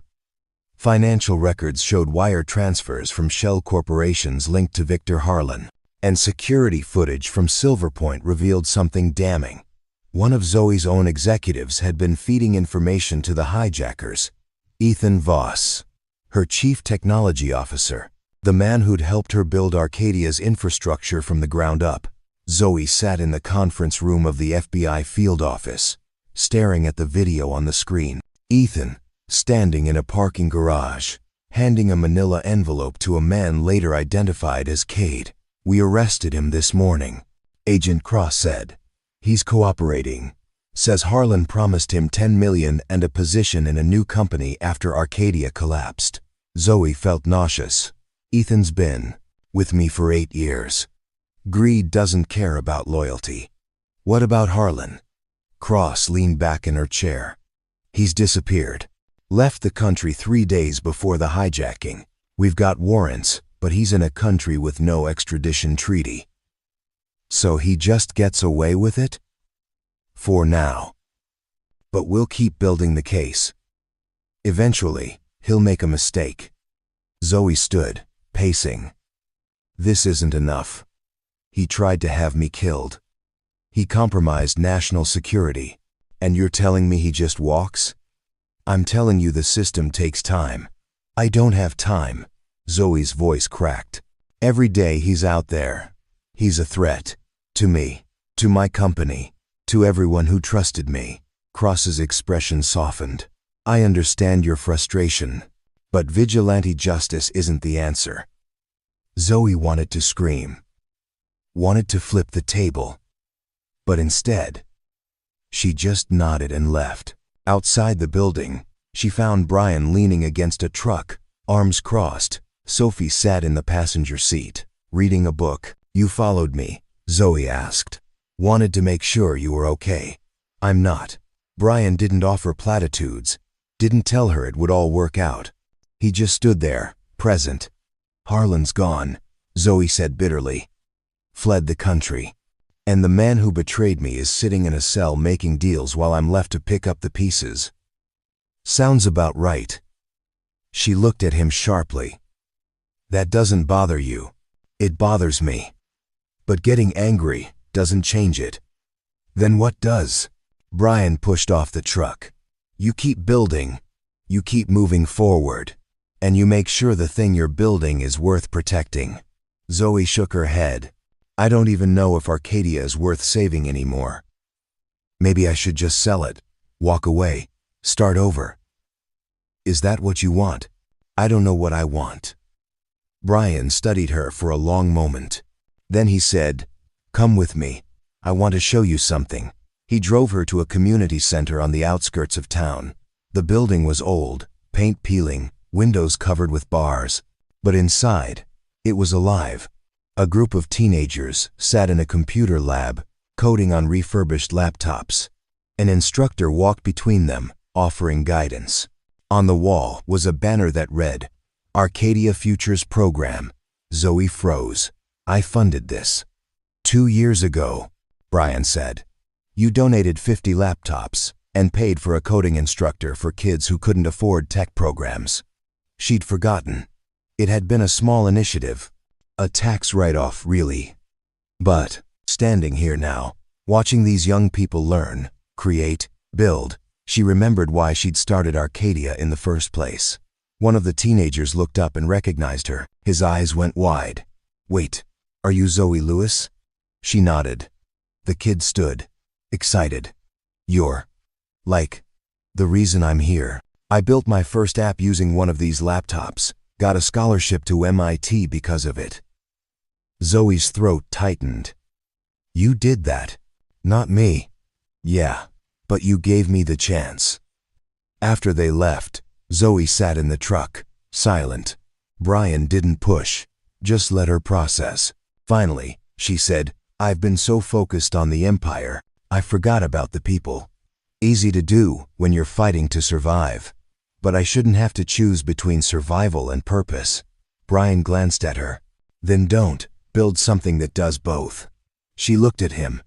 Financial records showed wire transfers from shell corporations linked to Victor Harlan, and security footage from Silver Point revealed something damning. One of Zoe's own executives had been feeding information to the hijackers. Ethan Voss, her chief technology officer, the man who'd helped her build Arcadia's infrastructure from the ground up. Zoe sat in the conference room of the FBI field office, staring at the video on the screen. Ethan, standing in a parking garage, handing a manila envelope to a man later identified as Cade. "We arrested him this morning," Agent Cross said. "He's cooperating. Says Harlan promised him $10 million and a position in a new company after Arcadia collapsed." Zoe felt nauseous. "Ethan's been with me for 8 years. Greed doesn't care about loyalty." "What about Harlan?" Cross leaned back in her chair. "He's disappeared. Left the country 3 days before the hijacking. We've got warrants, but he's in a country with no extradition treaty. So he just gets away with it? For now. But we'll keep building the case. Eventually, he'll make a mistake." Zoe stood, pacing. "This isn't enough. He tried to have me killed. He compromised national security. And you're telling me he just walks? I'm telling you the system takes time." "I don't have time." Zoe's voice cracked. "Every day he's out there. He's a threat. To me. To my company. To everyone who trusted me." Cross's expression softened. "I understand your frustration. But vigilante justice isn't the answer." Zoe wanted to scream. Wanted to flip the table. But instead, she just nodded and left. Outside the building, she found Brian leaning against a truck, arms crossed. Sophie sat in the passenger seat, reading a book. "You followed me?" Zoe asked. "Wanted to make sure you were okay." "I'm not." Brian didn't offer platitudes, didn't tell her it would all work out. He just stood there, present. "Harlan's gone," Zoe said bitterly. "Fled the country. And the man who betrayed me is sitting in a cell making deals while I'm left to pick up the pieces." "Sounds about right." She looked at him sharply. "That doesn't bother you. It bothers me. But getting angry doesn't change it." "Then what does?" Brian pushed off the truck. "You keep building. You keep moving forward. And you make sure the thing you're building is worth protecting." Zoe shook her head. "I don't even know if Arcadia is worth saving anymore. Maybe I should just sell it, walk away, start over." "Is that what you want?" "I don't know what I want." Brian studied her for a long moment. Then he said, "Come with me. I want to show you something." He drove her to a community center on the outskirts of town. The building was old, paint peeling, windows covered with bars. But inside, it was alive. A group of teenagers sat in a computer lab, coding on refurbished laptops. An instructor walked between them, offering guidance. On the wall was a banner that read, "Arcadia Futures Program." Zoe froze. "I funded this 2 years ago," Brian said. "You donated 50 laptops and paid for a coding instructor for kids who couldn't afford tech programs." She'd forgotten. It had been a small initiative. A tax write-off, really. But, standing here now, Watching these young people learn, create, build, she remembered why she'd started Arcadia in the first place. One of the teenagers looked up and recognized her. His eyes went wide. "Wait, are you Zoe Lewis?" She nodded. The kid stood, excited. "You're, like, the reason I'm here. I built my first app using one of these laptops, got a scholarship to MIT because of it." Zoe's throat tightened. "You did that. Not me." "Yeah, but you gave me the chance." After they left, Zoe sat in the truck, silent. Brian didn't push, just let her process. Finally, she said, "I've been so focused on the empire, I forgot about the people. Easy to do when you're fighting to survive. But I shouldn't have to choose between survival and purpose." Brian glanced at her. "Then don't build something that does both." She looked at him.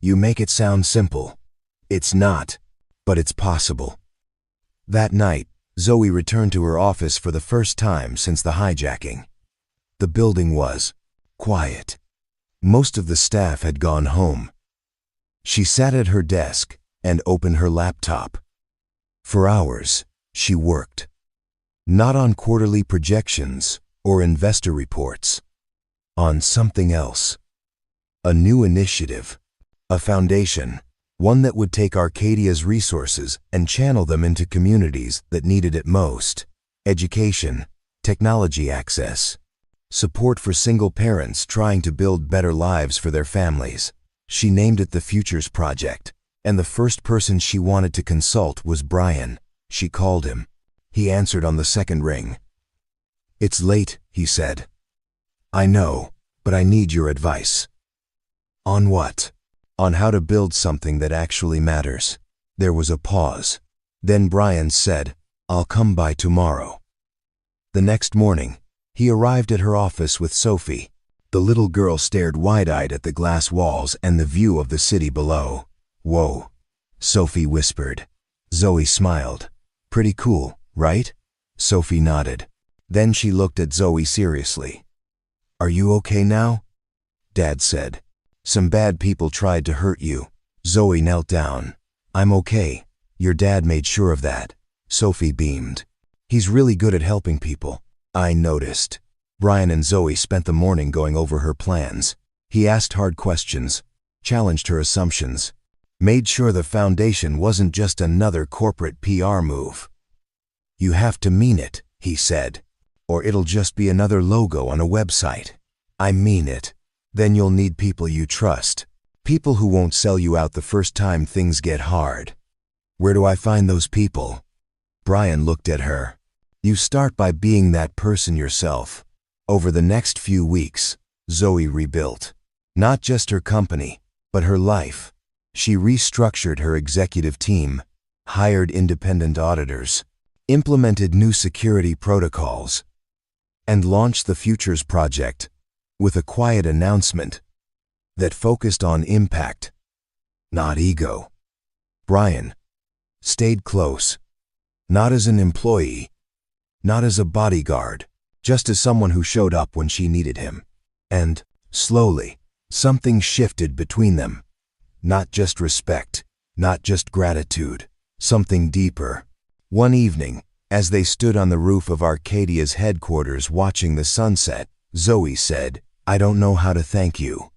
"You make it sound simple." "It's not, but it's possible." That night, Zoe returned to her office for the first time since the hijacking. The building was quiet. Most of the staff had gone home. She sat at her desk and opened her laptop. For hours, she worked. Not on quarterly projections or investor reports. On something else. A new initiative. A foundation. One that would take Arcadia's resources and channel them into communities that needed it most. Education, technology access, support for single parents trying to build better lives for their families. She named it the Futures Project, and the first person she wanted to consult was Brian. She called him. He answered on the second ring. "It's late," he said. "I know, but I need your advice." "On what?" "On how to build something that actually matters." There was a pause. Then Brian said, "I'll come by tomorrow." The next morning, he arrived at her office with Sophie. The little girl stared wide-eyed at the glass walls and the view of the city below. "Whoa," Sophie whispered. Zoe smiled. "Pretty cool, right?" Sophie nodded. Then she looked at Zoe seriously. "Are you okay now?" Dad said. "Some bad people tried to hurt you." Zoe knelt down. "I'm okay. Your dad made sure of that." Sophie beamed. "He's really good at helping people." I noticed. Brian and Zoe spent the morning going over her plans. He asked hard questions, challenged her assumptions, made sure the foundation wasn't just another corporate PR move. "You have to mean it," he said, "or it'll just be another logo on a website." "I mean it. Then you'll need people you trust. People who won't sell you out the first time things get hard." "Where do I find those people?" Brian looked at her. "You start by being that person yourself." Over the next few weeks, Zoe rebuilt. Not just her company, but her life. She restructured her executive team, hired independent auditors, implemented new security protocols, and launched the Futures Project with a quiet announcement that focused on impact, not ego. Brian stayed close, not as an employee, not as a bodyguard, just as someone who showed up when she needed him. And, slowly, something shifted between them. Not just respect, not just gratitude, something deeper. One evening, as they stood on the roof of Arcadia's headquarters watching the sunset, Zoe said, "I don't know how to thank you."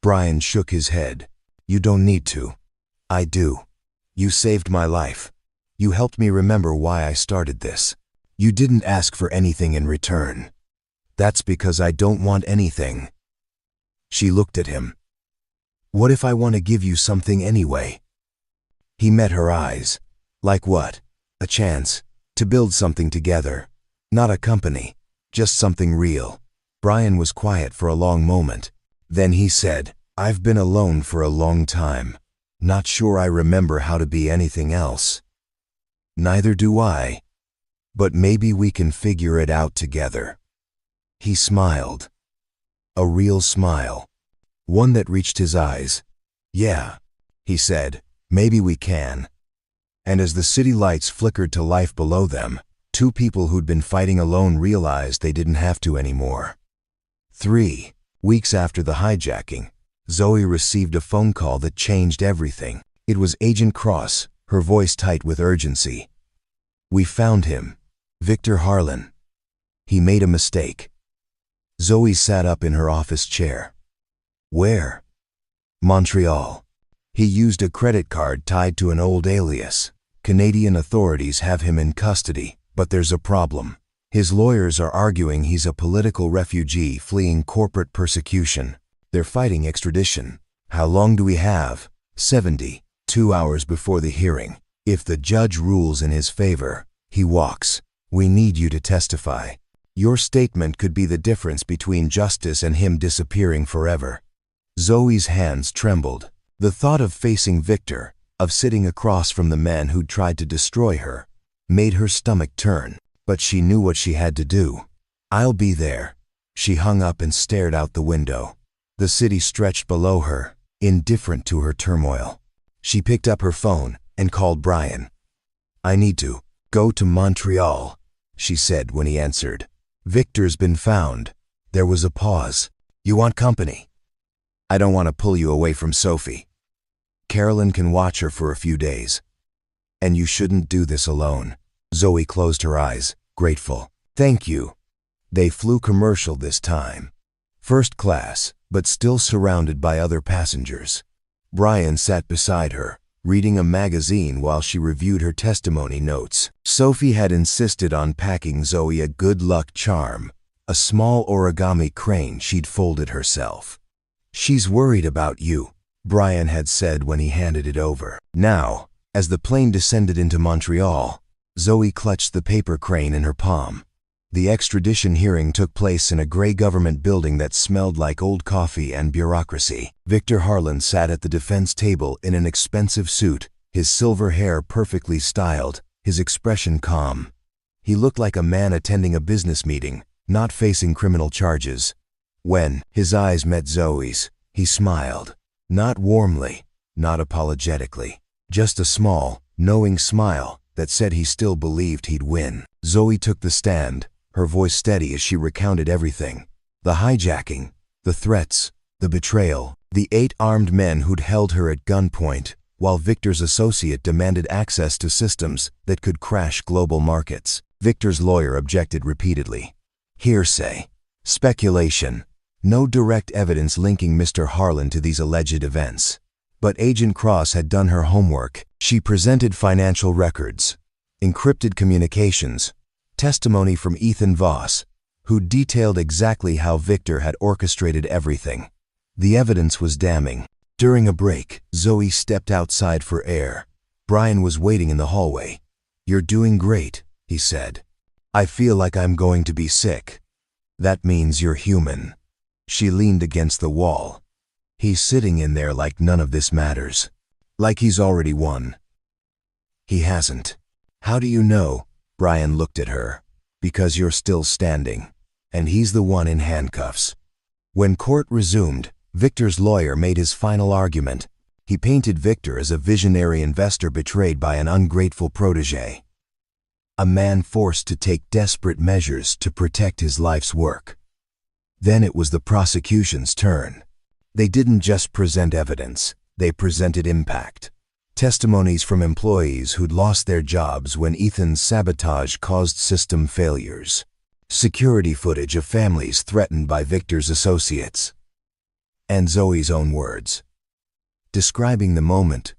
Brian shook his head. "You don't need to." "I do. You saved my life. You helped me remember why I started this. You didn't ask for anything in return." "That's because I don't want anything." She looked at him. "What if I want to give you something anyway?" He met her eyes. "Like what?" "A chance to build something together. Not a company, just something real." Brian was quiet for a long moment. Then he said, "I've been alone for a long time. Not sure I remember how to be anything else." "Neither do I. But maybe we can figure it out together." He smiled. A real smile. One that reached his eyes. "Yeah," he said, "maybe we can." And as the city lights flickered to life below them, two people who'd been fighting alone realized they didn't have to anymore. 3 weeks after the hijacking, Zoe received a phone call that changed everything. It was Agent Cross, her voice tight with urgency. "We found him. Victor Harlan. He made a mistake." Zoe sat up in her office chair. "Where?" "Montreal. He used a credit card tied to an old alias. Canadian authorities have him in custody, but there's a problem. His lawyers are arguing he's a political refugee fleeing corporate persecution. They're fighting extradition. How long do we have?" 72 hours before the hearing. If the judge rules in his favor, he walks. We need you to testify. Your statement could be the difference between justice and him disappearing forever." Zoe's hands trembled. The thought of facing Victor, of sitting across from the man who'd tried to destroy her, made her stomach turn. But she knew what she had to do. "I'll be there." She hung up and stared out the window. The city stretched below her, indifferent to her turmoil. She picked up her phone and called Brian. "I need to go to Montreal," she said when he answered. "Victor's been found." There was a pause. "You want company?" "I don't want to pull you away from Sophie. Carolyn can watch her for a few days. And you shouldn't do this alone." Zoe closed her eyes, grateful. "Thank you." They flew commercial this time. First class, but still surrounded by other passengers. Brian sat beside her, reading a magazine while she reviewed her testimony notes. Sophie had insisted on packing Zoe a good luck charm, a small origami crane she'd folded herself. "She's worried about you," Brian had said when he handed it over. Now, as the plane descended into Montreal, Zoe clutched the paper crane in her palm. The extradition hearing took place in a gray government building that smelled like old coffee and bureaucracy. Victor Harlan sat at the defense table in an expensive suit, his silver hair perfectly styled, his expression calm. He looked like a man attending a business meeting, not facing criminal charges. When his eyes met Zoe's, he smiled. Not warmly, not apologetically, just a small, knowing smile that said he still believed he'd win. Zoe took the stand, her voice steady as she recounted everything. The hijacking, the threats, the betrayal, the 8 armed men who'd held her at gunpoint, while Victor's associate demanded access to systems that could crash global markets. Victor's lawyer objected repeatedly. Hearsay. Speculation. No direct evidence linking Mr. Harlan to these alleged events. But Agent Cross had done her homework. She presented financial records, encrypted communications, testimony from Ethan Voss, who detailed exactly how Victor had orchestrated everything. The evidence was damning. During a break, Zoe stepped outside for air. Brian was waiting in the hallway. "You're doing great," he said. "I feel like I'm going to be sick." "That means you're human." She leaned against the wall. "He's sitting in there like none of this matters. Like he's already won." "He hasn't." "How do you know?" Brian looked at her. "Because you're still standing. And he's the one in handcuffs." When court resumed, Victor's lawyer made his final argument. He painted Victor as a visionary investor betrayed by an ungrateful protege. A man forced to take desperate measures to protect his life's work. Then it was the prosecution's turn. They didn't just present evidence, they presented impact. Testimonies from employees who'd lost their jobs when Ethan's sabotage caused system failures. Security footage of families threatened by Victor's associates. And Zoe's own words. Describing the moment,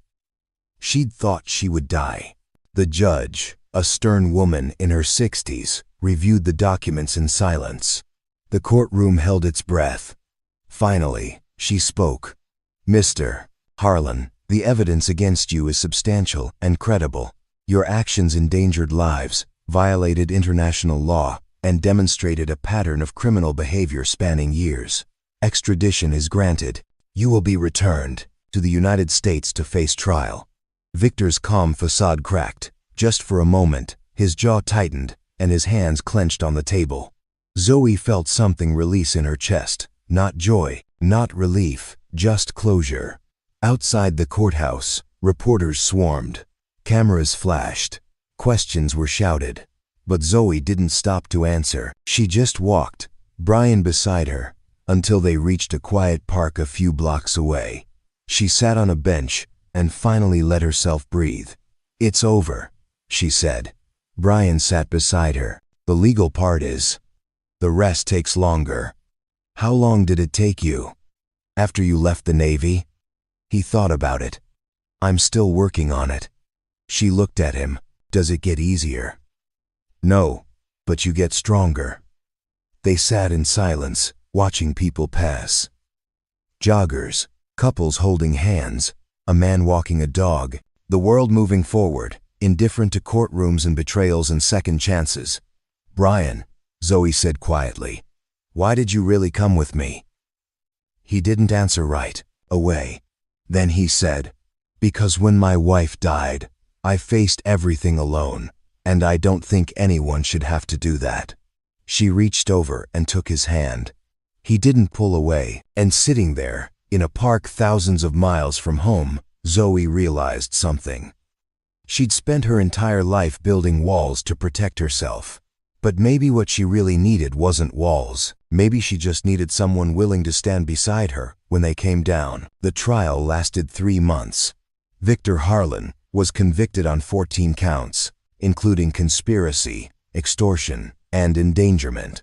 she'd thought she would die. The judge, a stern woman in her 60s, reviewed the documents in silence. The courtroom held its breath. Finally, she spoke. "Mr. Harlan, the evidence against you is substantial and credible. Your actions endangered lives, violated international law, and demonstrated a pattern of criminal behavior spanning years. Extradition is granted. You will be returned to the United States to face trial." Victor's calm facade cracked. Just for a moment, his jaw tightened and his hands clenched on the table. Zoe felt something release in her chest. Not joy, not relief, just closure. Outside the courthouse, reporters swarmed. Cameras flashed. Questions were shouted. But Zoe didn't stop to answer. She just walked, Brian beside her, until they reached a quiet park a few blocks away. She sat on a bench and finally let herself breathe. "It's over," she said. Brian sat beside her. "The legal part is. The rest takes longer." "How long did it take you? After you left the Navy?" He thought about it. "I'm still working on it." She looked at him. "Does it get easier?" "No, but you get stronger." They sat in silence, watching people pass. Joggers, couples holding hands, a man walking a dog, the world moving forward, indifferent to courtrooms and betrayals and second chances. "Brian," Zoe said quietly, "why did you really come with me?" He didn't answer right away. Then he said, "Because when my wife died, I faced everything alone, and I don't think anyone should have to do that." She reached over and took his hand. He didn't pull away, and sitting there, in a park thousands of miles from home, Zoe realized something. She'd spent her entire life building walls to protect herself. But maybe what she really needed wasn't walls. Maybe she just needed someone willing to stand beside her when they came down. The trial lasted 3 months. Victor Harlan was convicted on 14 counts, including conspiracy, extortion, and endangerment.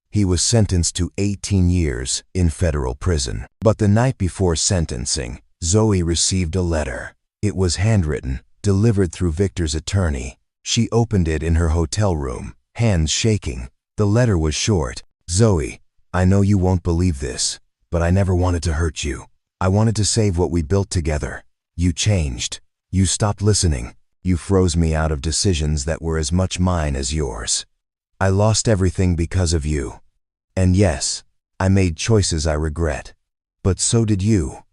He was sentenced to 18 years in federal prison. But the night before sentencing, Zoe received a letter. It was handwritten, delivered through Victor's attorney. She opened it in her hotel room, hands shaking. The letter was short. "Zoe, I know you won't believe this, but I never wanted to hurt you. I wanted to save what we built together. You changed. You stopped listening. You froze me out of decisions that were as much mine as yours. I lost everything because of you. And yes, I made choices I regret. But so did you.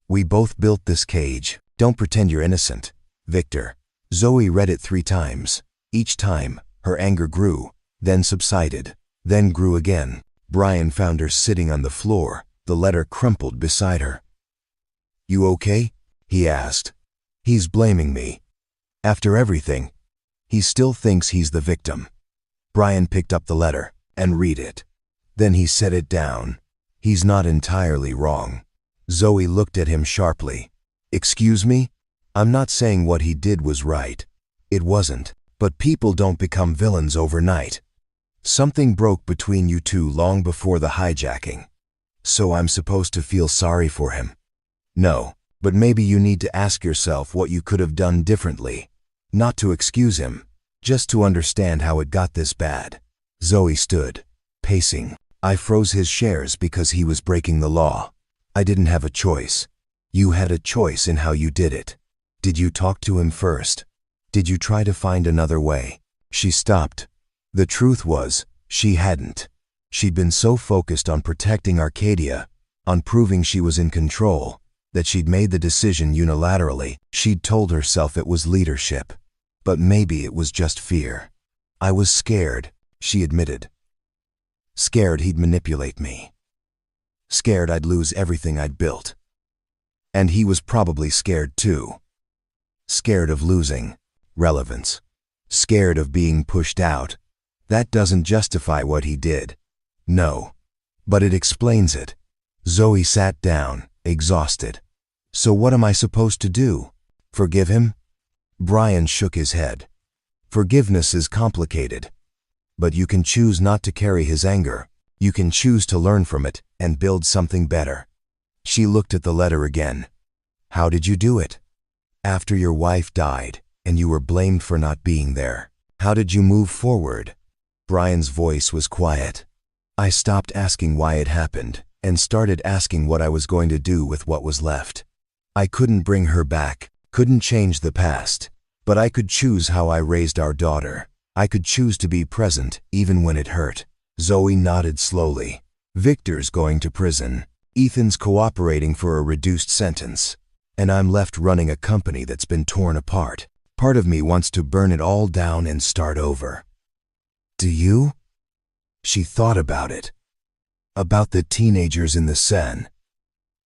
We both built this cage. Don't pretend you're innocent. Victor." Zoe read it 3 times. Each time, her anger grew, then subsided, then grew again. Brian found her sitting on the floor, the letter crumpled beside her. "You okay?" he asked. "He's blaming me. After everything, he still thinks he's the victim." Brian picked up the letter and read it. Then he set it down. "He's not entirely wrong." Zoe looked at him sharply. "Excuse me? I'm not saying what he did was right. It wasn't. But people don't become villains overnight. Something broke between you two long before the hijacking. So I'm supposed to feel sorry for him? No, but maybe you need to ask yourself what you could have done differently. Not to excuse him, just to understand how it got this bad." Zoe stood, pacing. "I froze his shares because he was breaking the law. I didn't have a choice. You had a choice in how you did it. Did you talk to him first? Did you try to find another way?" She stopped. The truth was, she hadn't. She'd been so focused on protecting Arcadia, on proving she was in control, that she'd made the decision unilaterally. She'd told herself it was leadership. But maybe it was just fear. "I was scared," she admitted. "Scared he'd manipulate me. Scared I'd lose everything I'd built. And he was probably scared too. Scared of losing relevance. Scared of being pushed out. That doesn't justify what he did. No. But it explains it." Zoe sat down, exhausted. "So what am I supposed to do? Forgive him?" Brian shook his head. "Forgiveness is complicated. But you can choose not to carry his anger. You can choose to learn from it and build something better." She looked at the letter again. "How did you do it? After your wife died and you were blamed for not being there. How did you move forward?" Brian's voice was quiet. "I stopped asking why it happened and started asking what I was going to do with what was left. I couldn't bring her back, couldn't change the past, but I could choose how I raised our daughter. I could choose to be present even when it hurt." Zoe nodded slowly. "Victor's going to prison. Ethan's cooperating for a reduced sentence. And I'm left running a company that's been torn apart. Part of me wants to burn it all down and start over." "Do you?" She thought about it. About the teenagers in the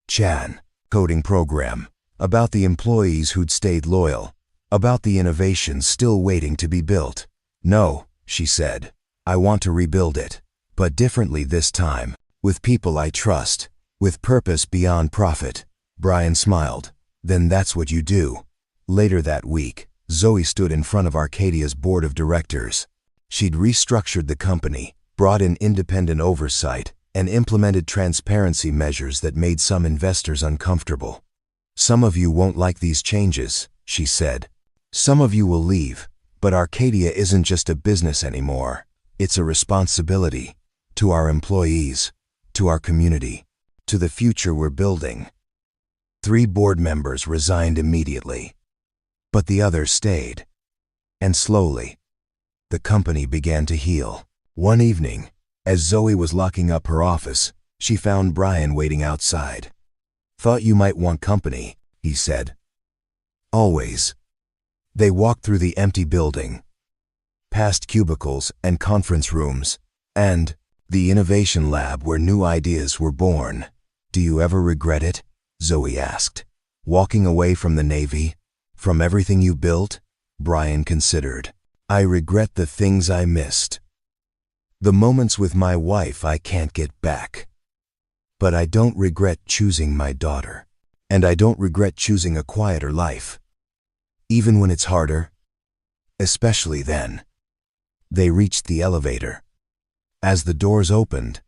Chan coding program. About the employees who'd stayed loyal. About the innovations still waiting to be built. "No," she said. "I want to rebuild it. But differently this time. With people I trust, with purpose beyond profit. Brian smiled. Then that's what you do. Later that week, Zoe stood in front of Arcadia's board of directors. She'd restructured the company, brought in independent oversight, and implemented transparency measures that made some investors uncomfortable. Some of you won't like these changes, she said. Some of you will leave, but Arcadia isn't just a business anymore. It's a responsibility to our employees, to our community, to the future we're building. 3 board members resigned immediately, but the others stayed. And slowly, the company began to heal. One evening, as Zoe was locking up her office, she found Brian waiting outside. "Thought you might want company," he said. "Always." They walked through the empty building, past cubicles and conference rooms, and the innovation lab where new ideas were born. "Do you ever regret it?" Zoe asked. "Walking away from the Navy, from everything you built?" Brian considered. "I regret the things I missed. The moments with my wife I can't get back. But I don't regret choosing my daughter. And I don't regret choosing a quieter life. Even when it's harder. Especially then." They reached the elevator. As the doors opened,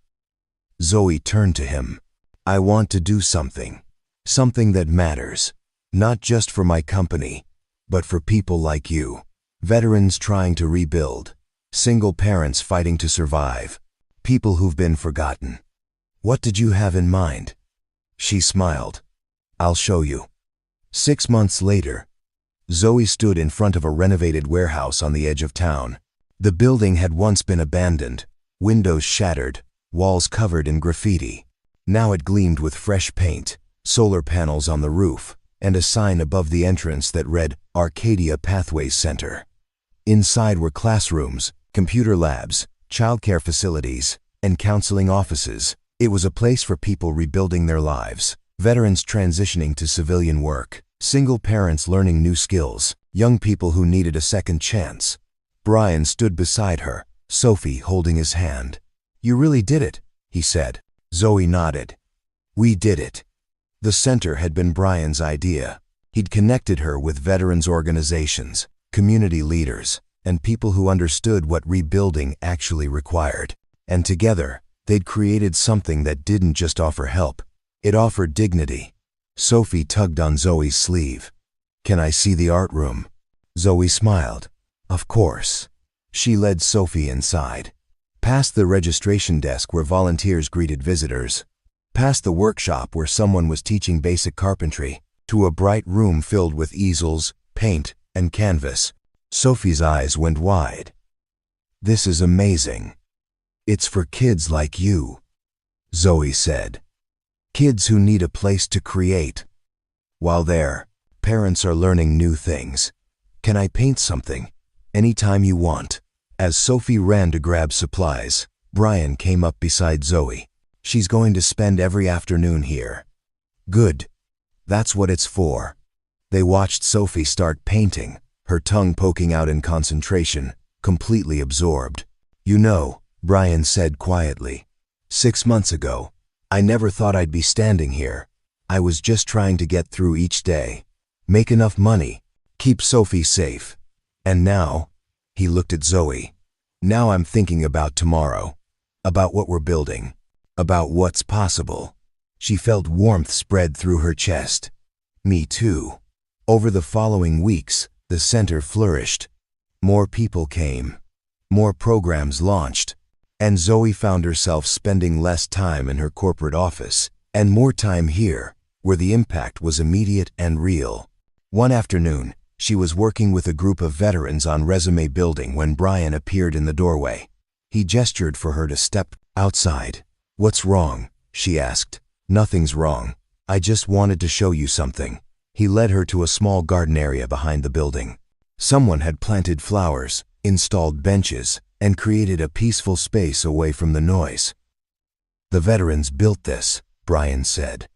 Zoe turned to him. "I want to do something. Something that matters. Not just for my company, but for people like you. Veterans trying to rebuild. Single parents fighting to survive. People who've been forgotten." "What did you have in mind?" She smiled. "I'll show you." 6 months later, Zoe stood in front of a renovated warehouse on the edge of town. The building had once been abandoned, windows shattered, walls covered in graffiti. Now it gleamed with fresh paint, solar panels on the roof, and a sign above the entrance that read Arcadia Pathways Center. Inside were classrooms, computer labs, childcare facilities, and counseling offices. It was a place for people rebuilding their lives, veterans transitioning to civilian work, single parents learning new skills, young people who needed a second chance. Brian stood beside her, Sophie holding his hand. "You really did it," he said. Zoe nodded. "We did it." The center had been Brian's idea. He'd connected her with veterans organizations, community leaders, and people who understood what rebuilding actually required. And together, they'd created something that didn't just offer help, it offered dignity. Sophie tugged on Zoe's sleeve. "Can I see the art room?" Zoe smiled. "Of course." She led Sophie inside, past the registration desk where volunteers greeted visitors, past the workshop where someone was teaching basic carpentry, to a bright room filled with easels, paint, and canvas. Sophie's eyes went wide. "This is amazing. It's for kids like you," Zoe said. "Kids who need a place to create. While there, parents are learning new things. Can I paint something? Anytime you want." As Sophie ran to grab supplies, Brian came up beside Zoe. "She's going to spend every afternoon here." "Good. That's what it's for." They watched Sophie start painting, her tongue poking out in concentration, completely absorbed. "You know," Brian said quietly, 6 months ago, I never thought I'd be standing here. I was just trying to get through each day, make enough money, keep Sophie safe. And now," he looked at Zoe, "now I'm thinking about tomorrow, about what we're building, about what's possible." She felt warmth spread through her chest. "Me too." Over the following weeks, the center flourished. More people came, more programs launched, and Zoe found herself spending less time in her corporate office and more time here, where the impact was immediate and real. One afternoon, she was working with a group of veterans on resume building when Brian appeared in the doorway. He gestured for her to step outside. "What's wrong?" she asked. "Nothing's wrong. I just wanted to show you something." He led her to a small garden area behind the building. Someone had planted flowers, installed benches, and created a peaceful space away from the noise. "The veterans built this," Brian said.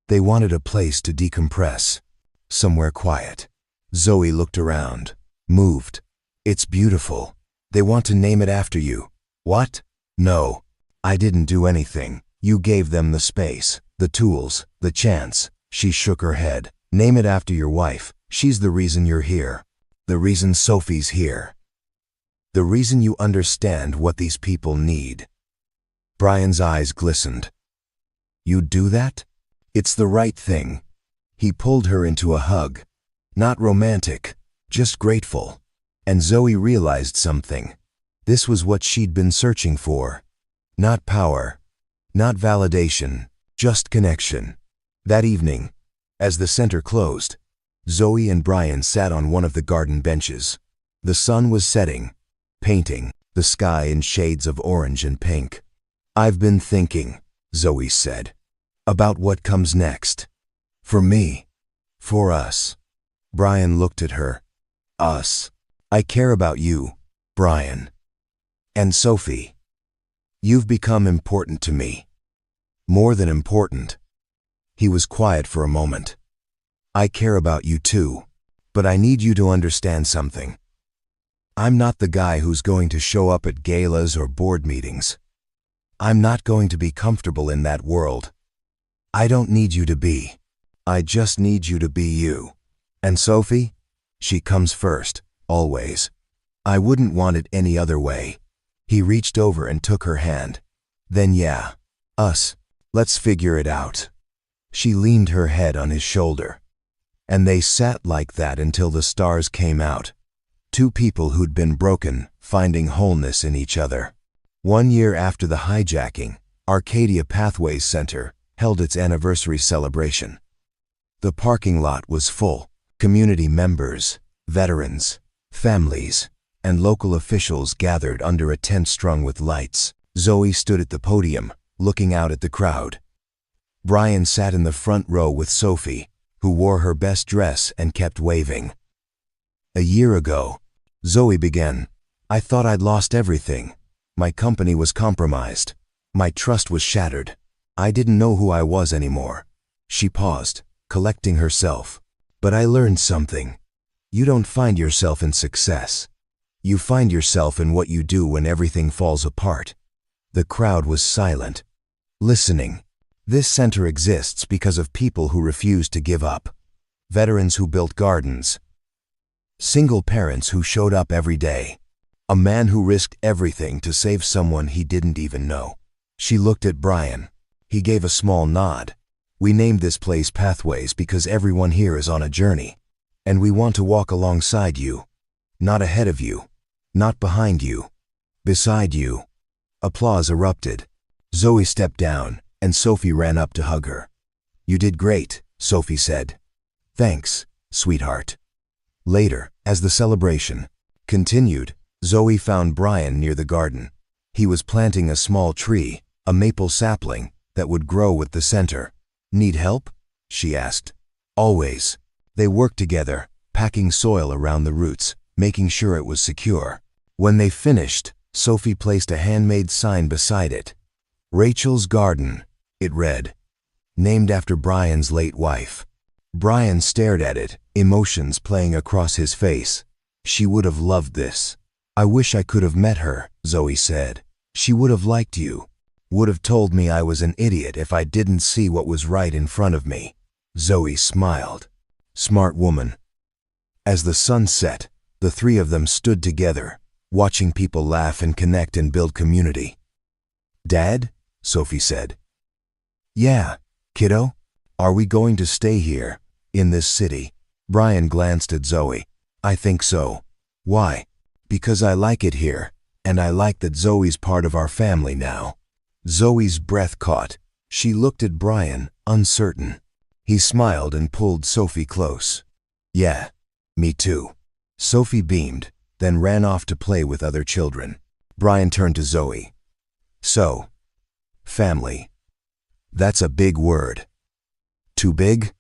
"They wanted a place to decompress, somewhere quiet." Zoe looked around, moved. "It's beautiful. They want to name it after you." "What?" "No. I didn't do anything. You gave them the space, the tools, the chance. She shook her head. Name it after your wife. She's the reason you're here. The reason Sophie's here. The reason you understand what these people need. Brian's eyes glistened. You'd do that? It's the right thing. He pulled her into a hug. Not romantic, just grateful. And Zoe realized something. This was what she'd been searching for. Not power, not validation, just connection. That evening, as the center closed, Zoe and Brian sat on one of the garden benches. The sun was setting, painting the sky in shades of orange and pink. I've been thinking, Zoe said, about what comes next. For me. For us. Brian looked at her. Us. I care about you, Brian. And Sophie. You've become important to me. More than important. He was quiet for a moment. I care about you too, but I need you to understand something. I'm not the guy who's going to show up at galas or board meetings. I'm not going to be comfortable in that world. I don't need you to be. I just need you to be you. And Sophie? She comes first, always. I wouldn't want it any other way. He reached over and took her hand. Then yeah, us. Let's figure it out. She leaned her head on his shoulder. And they sat like that until the stars came out. Two people who'd been broken, finding wholeness in each other. 1 year after the hijacking, Arcadia Pathways Center held its anniversary celebration. The parking lot was full. Community members, veterans, families, and local officials gathered under a tent strung with lights. Zoe stood at the podium, looking out at the crowd. Brian sat in the front row with Sophie, who wore her best dress and kept waving. A year ago, Zoe began, I thought I'd lost everything. My company was compromised. My trust was shattered. I didn't know who I was anymore. She paused, collecting herself. But I learned something. You don't find yourself in success. You find yourself in what you do when everything falls apart. The crowd was silent, listening. This center exists because of people who refused to give up. Veterans who built gardens. Single parents who showed up every day. A man who risked everything to save someone he didn't even know. She looked at Brian. He gave a small nod. We named this place Pathways because everyone here is on a journey. And we want to walk alongside you. Not ahead of you. Not behind you. Beside you. Applause erupted. Zoe stepped down, and Sophie ran up to hug her. You did great, Sophie said. Thanks, sweetheart. Later, as the celebration continued, Zoe found Brian near the garden. He was planting a small tree, a maple sapling, that would grow with the center. Need help? She asked. Always. They worked together, packing soil around the roots, making sure it was secure. When they finished, Sophie placed a handmade sign beside it. Rachel's Garden, it read. Named after Brian's late wife. Brian stared at it, emotions playing across his face. She would have loved this. I wish I could have met her, Zoe said. She would have liked you. Would have told me I was an idiot if I didn't see what was right in front of me. Zoe smiled. Smart woman. As the sun set, the three of them stood together, watching people laugh and connect and build community. Dad? Sophie said. Yeah, kiddo. Are we going to stay here, in this city? Brian glanced at Zoe. I think so. Why? Because I like it here, and I like that Zoe's part of our family now. Zoe's breath caught. She looked at Brian, uncertain. He smiled and pulled Sophie close. Yeah, me too. Sophie beamed, then ran off to play with other children. Brian turned to Zoe. So, family. That's a big word. Too big?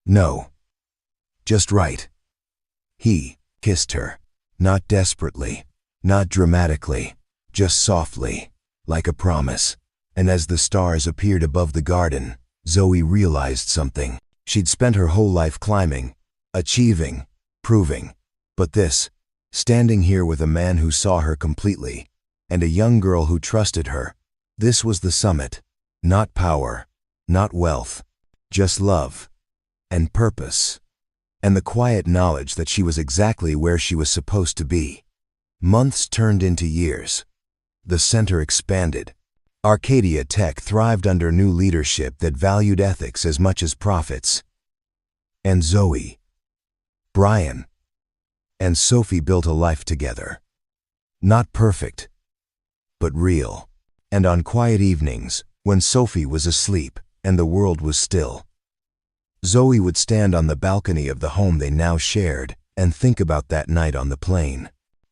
No. Just right. He kissed her. Not desperately, not dramatically, just softly, like a promise. And as the stars appeared above the garden, Zoe realized something. She'd spent her whole life climbing, achieving, proving. But this, standing here with a man who saw her completely, and a young girl who trusted her, This was the summit. Not power, not wealth, just love and purpose, and the quiet knowledge that she was exactly where she was supposed to be. Months turned into years. The center expanded. Arcadia Tech thrived under new leadership that valued ethics as much as profits. And Zoe, Brian, and Sophie built a life together. Not perfect, but real. And on quiet evenings, when Sophie was asleep and the world was still, Zoe would stand on the balcony of the home they now shared and think about that night on the plane.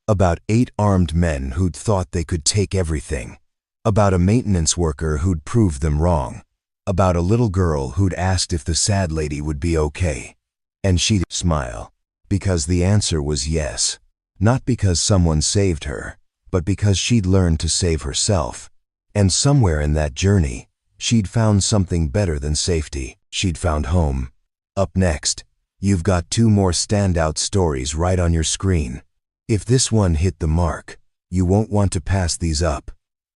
About 8 armed men who'd thought they could take everything. About a maintenance worker who'd proved them wrong. About a little girl who'd asked if the sad lady would be okay. And she'd smile, because the answer was yes. Not because someone saved her, but because she'd learned to save herself. And somewhere in that journey, she'd found something better than safety. She'd found home. Up next, you've got 2 more standout stories right on your screen. If this one hit the mark, you won't want to pass these up.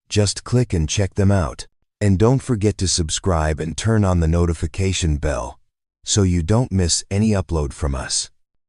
Just click and check them out. And don't forget to subscribe and turn on the notification bell so you don't miss any upload from us.